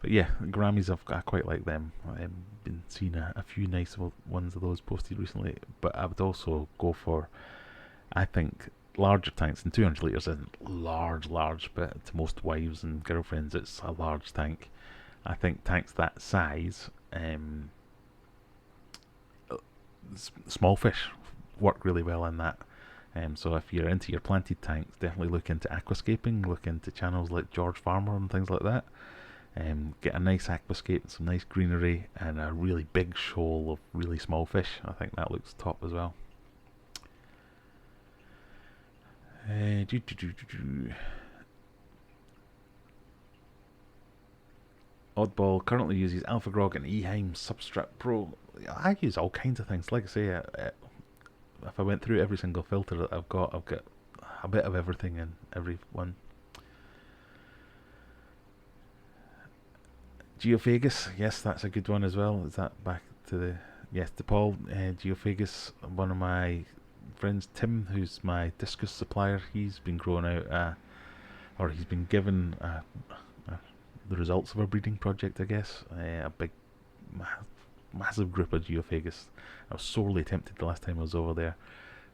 But yeah, gouramis, I quite like them. I've been seeing a few nice ones of those posted recently, but I would also go for, I think, larger tanks. And 200 litres isn't large, but to most wives and girlfriends it's a large tank. I think tanks that size, small fish work really well in that. So if you're into your planted tanks, definitely look into aquascaping, look into channels like George Farmer and things like that. Get a nice aquascape, some nice greenery, and a really big shoal of really small fish. I think that looks top as well. Oddball currently uses Alpha Grog and Eheim Substrat Pro. I use all kinds of things. Like I say, if I went through every single filter that I've got a bit of everything in every one. Geophagus, yes, that's a good one as well. Is that back to the... Yes, to Paul. Geophagus, one of my friends, Tim, who's my Discus supplier, he's been growing out, or he's been given the results of a breeding project, I guess. A big, massive group of Geophagus. I was sorely tempted the last time I was over there,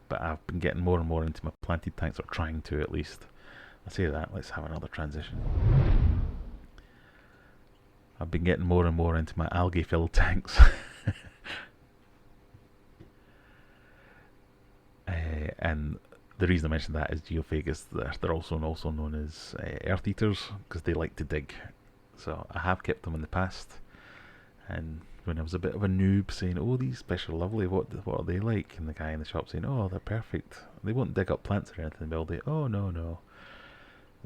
but I've been getting more and more into my planted tanks, or trying to at least. I say that, let's have another transition. I've been getting more and more into my algae-filled tanks. And the reason I mentioned that is geophagus. They're also known as earth eaters because they like to dig. So I have kept them in the past, and when I was a bit of a noob saying, "Oh, these fish are lovely. What are they like?" and the guy in the shop saying, "Oh, they're perfect. They won't dig up plants or anything, will they?" "Oh, no, no."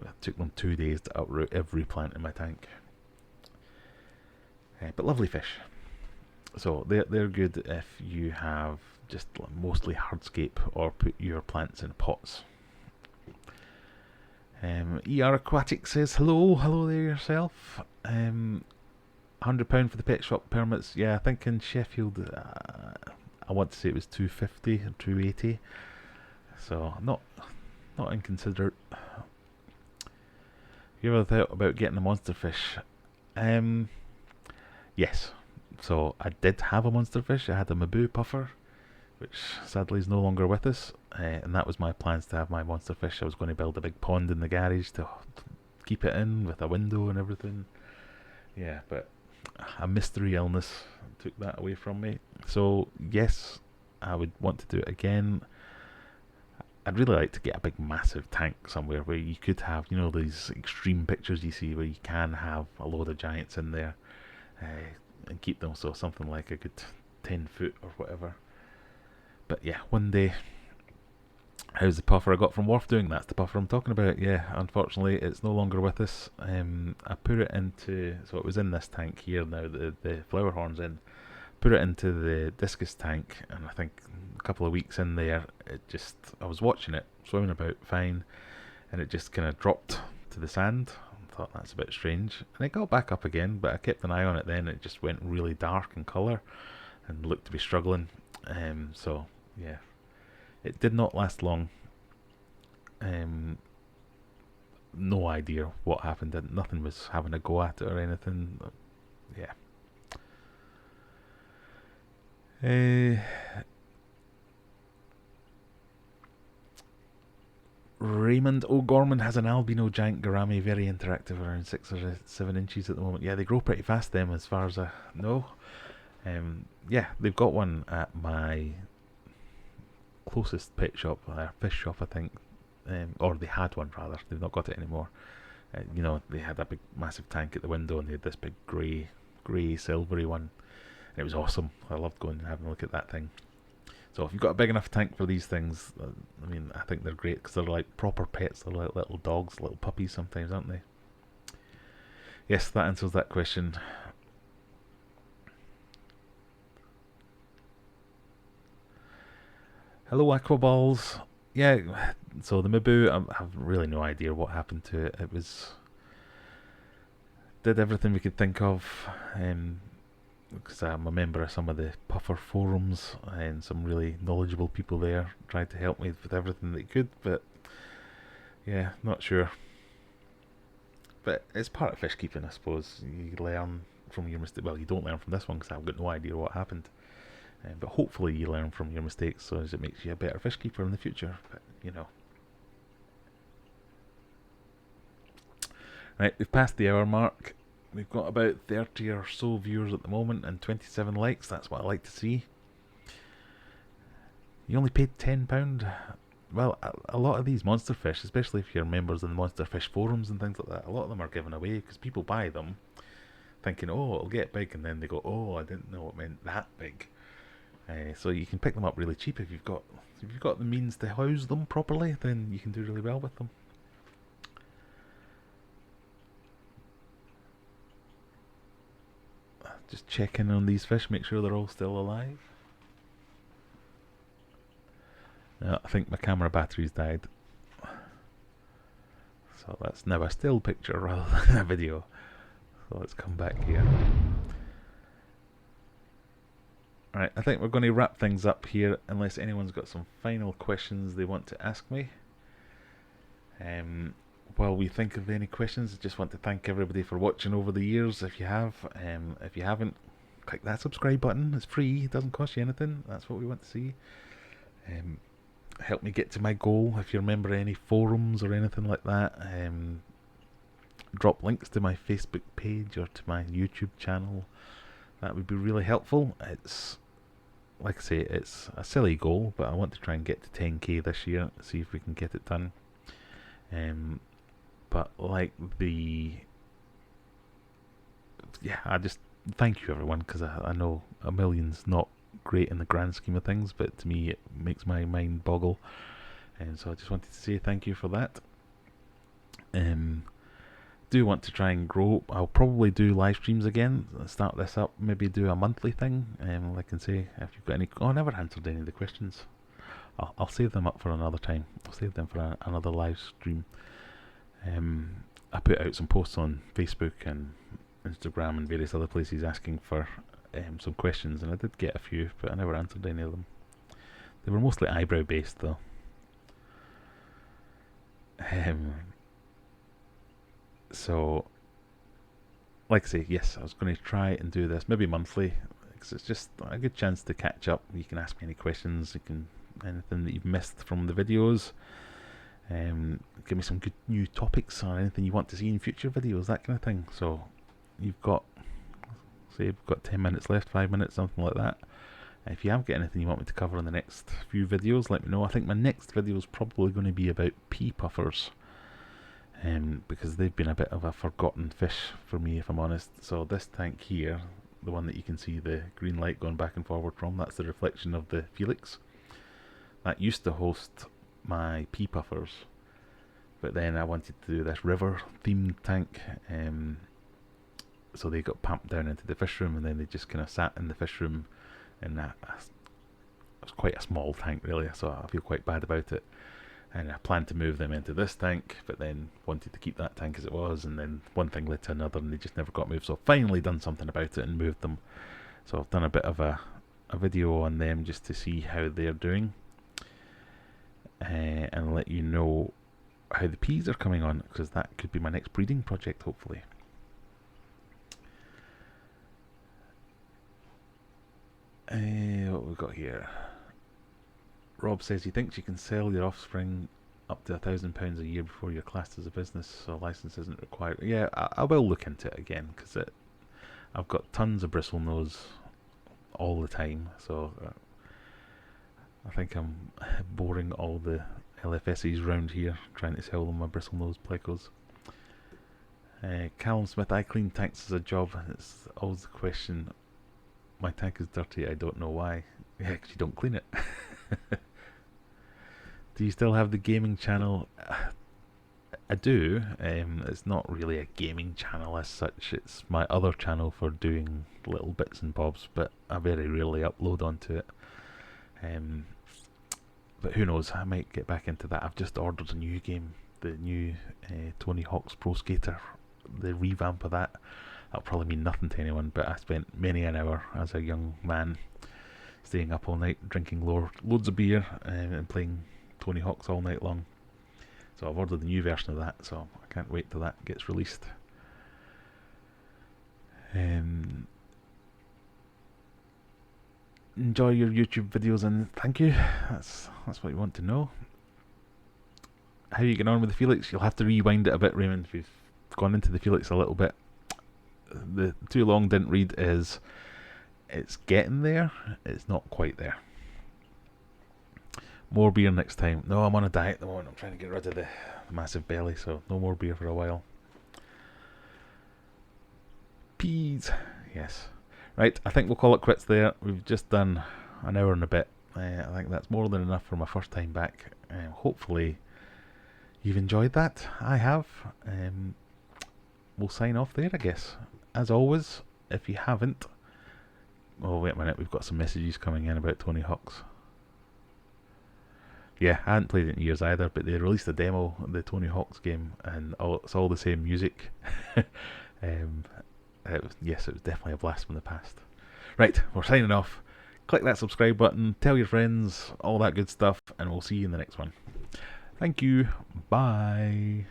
It took them 2 days to uproot every plant in my tank. But lovely fish. So they're good if you have just mostly hardscape or put your plants in pots. ER Aquatics says hello there yourself. £100 for the pet shop permits. Yeah, I think in Sheffield, I want to say it was 250 or 280. So not inconsiderate. Have you ever thought about getting a monster fish? Yes. So I did have a monster fish. I had a Mabu puffer, which sadly is no longer with us. And that was my plans to have my monster fish. I was going to build a big pond in the garage to keep it in with a window and everything. Yeah, but a mystery illness took that away from me. So yes, I would want to do it again. I'd really like to get a big massive tank somewhere where you could have, you know, these extreme pictures you see where you can have a load of giants in there, and keep them, so something like a good 10 foot or whatever. But yeah, one day. How's the puffer I got from Wharf doing? That's the puffer I'm talking about. Yeah, unfortunately it's no longer with us. I put it into, so it was in this tank here now, the flower horn's in. Put it into the Discus tank, and I think a couple of weeks in there, I was watching it swimming about fine, and it just kind of dropped to the sand. I thought that's a bit strange, and it got back up again, but I kept an eye on it then. It just went really dark in colour and looked to be struggling. So yeah, it did not last long. No idea what happened. Nothing was having a go at it or anything. Yeah. Raymond O'Gorman has an albino giant gourami, very interactive, around 6 or 7 inches at the moment. Yeah, they grow pretty fast, them, as far as I know. Yeah, they've got one at my closest pet shop, fish shop, I think. Or they had one, rather. They've not got it anymore. You know, they had a big, massive tank at the window, and they had this big grey, silvery one. And it was awesome. I loved going and having a look at that thing. So if you've got a big enough tank for these things, I mean, I think they're great because they're like proper pets. They're like little dogs, little puppies sometimes, aren't they? Yes, that answers that question. Hello, Aquaballs. Yeah, so the Mabu, I have really no idea what happened to it. It did everything we could think of. Because I'm a member of some of the puffer forums, and some really knowledgeable people there tried to help me with everything they could, but yeah, not sure. But it's part of fish keeping, I suppose. You learn from your mistakes. Well, you don't learn from this one because I've got no idea what happened. But hopefully you learn from your mistakes so as it makes you a better fish keeper in the future. But, you know. Right, we've passed the hour mark. We've got about 30 or so viewers at the moment and 27 likes. That's what I like to see. You only paid £10. Well, a lot of these monster fish, especially if you're members in the monster fish forums and things like that, a lot of them are given away because people buy them thinking, oh, it'll get big, and then they go, oh, I didn't know it meant that big. So you can pick them up really cheap if you've got the means to house them properly. Then you can do really well with them. Just check in on these fish, make sure they're all still alive. No, I think my camera battery's died. So that's now a still picture rather than a video. So let's come back here. Alright, I think we're going to wrap things up here unless anyone's got some final questions they want to ask me. While we think of any questions, I just want to thank everybody for watching over the years. If you have, if you haven't, click that subscribe button. It's free, it doesn't cost you anything. That's what we want to see. Help me get to my goal. If you're a member of any forums or anything like that, drop links to my Facebook page or to my YouTube channel, that would be really helpful. It's, like I say, it's a silly goal, but I want to try and get to 10k this year, see if we can get it done. But like I just thank you everyone, because I know a million's not great in the grand scheme of things, but to me it makes my mind boggle, and so I just wanted to say thank you for that. Do want to try and grow. I'll probably do live streams again, start this up, maybe do a monthly thing. Like I can say, if you've got any, I never answered any of the questions. I'll save them up for another time. I'll save them for another live stream. I put out some posts on Facebook and Instagram and various other places asking for some questions, and I did get a few, but I never answered any of them. They were mostly eyebrow based though. So, like I say, yes, I was going to try and do this maybe monthly, because it's just a good chance to catch up. You can ask me any questions, anything that you've missed from the videos. Give me some good new topics or anything you want to see in future videos, that kind of thing. So you've got, say, we've got 10 minutes left, 5 minutes, something like that. If you have got anything you want me to cover in the next few videos, let me know. I think my next video is probably going to be about pea puffers, because they've been a bit of a forgotten fish for me, if I'm honest. So this tank here, the one that you can see the green light going back and forward from, that's the reflection of the Felix. That used to host my pea puffers, but then I wanted to do this river themed tank, so they got pumped down into the fish room, and then they just kind of sat in the fish room, and it was quite a small tank really, so I feel quite bad about it. And I planned to move them into this tank, but then wanted to keep that tank as it was, and then one thing led to another, and they just never got moved. So I've finally done something about it and moved them. So I've done a bit of a video on them just to see how they're doing, and let you know how the peas are coming on, because that could be my next breeding project, hopefully. What we've got here. Rob says he thinks you can sell your offspring up to £1,000 a year before you're classed as a business, so a license isn't required. Yeah, I will look into it again, because I've got tons of bristlenose all the time, so I think I'm boring all the LFSs round here trying to sell them my bristlenose plecos. Callum Smith, I clean tanks as a job, and it's always the question, my tank is dirty, I don't know why. Yeah, because you don't clean it. Do you still have the gaming channel? I do. It's not really a gaming channel as such. It's my other channel for doing little bits and bobs, but I very rarely upload onto it. But who knows, I might get back into that. I've just ordered a new game, the new Tony Hawk's Pro Skater, the revamp of that. That'll probably mean nothing to anyone, but I spent many an hour as a young man staying up all night, drinking loads of beer, and playing Tony Hawk's all night long. So I've ordered the new version of that, so I can't wait till that gets released. Enjoy your YouTube videos, and thank you. That's what you want to know. How you get on with the Felix? You'll have to rewind it a bit, Raymond. We've gone into the Felix a little bit. The too long didn't read is it's getting there, it's not quite there. More beer next time. No, I'm on a diet at the moment. I'm trying to get rid of the massive belly, so no more beer for a while. Peas. Yes. Right, I think we'll call it quits there. We've just done an hour and a bit. I think that's more than enough for my first time back. Hopefully you've enjoyed that. I have. We'll sign off there, I guess. As always, if you haven't... Oh, wait a minute. We've got some messages coming in about Tony Hawk's. Yeah, I hadn't played it in years either, but they released a demo of the Tony Hawk's game, and it's all the same music. Yes, it was definitely a blast from the past. Right, we're signing off. Click that subscribe button, tell your friends, all that good stuff, and we'll see you in the next one. Thank you. Bye.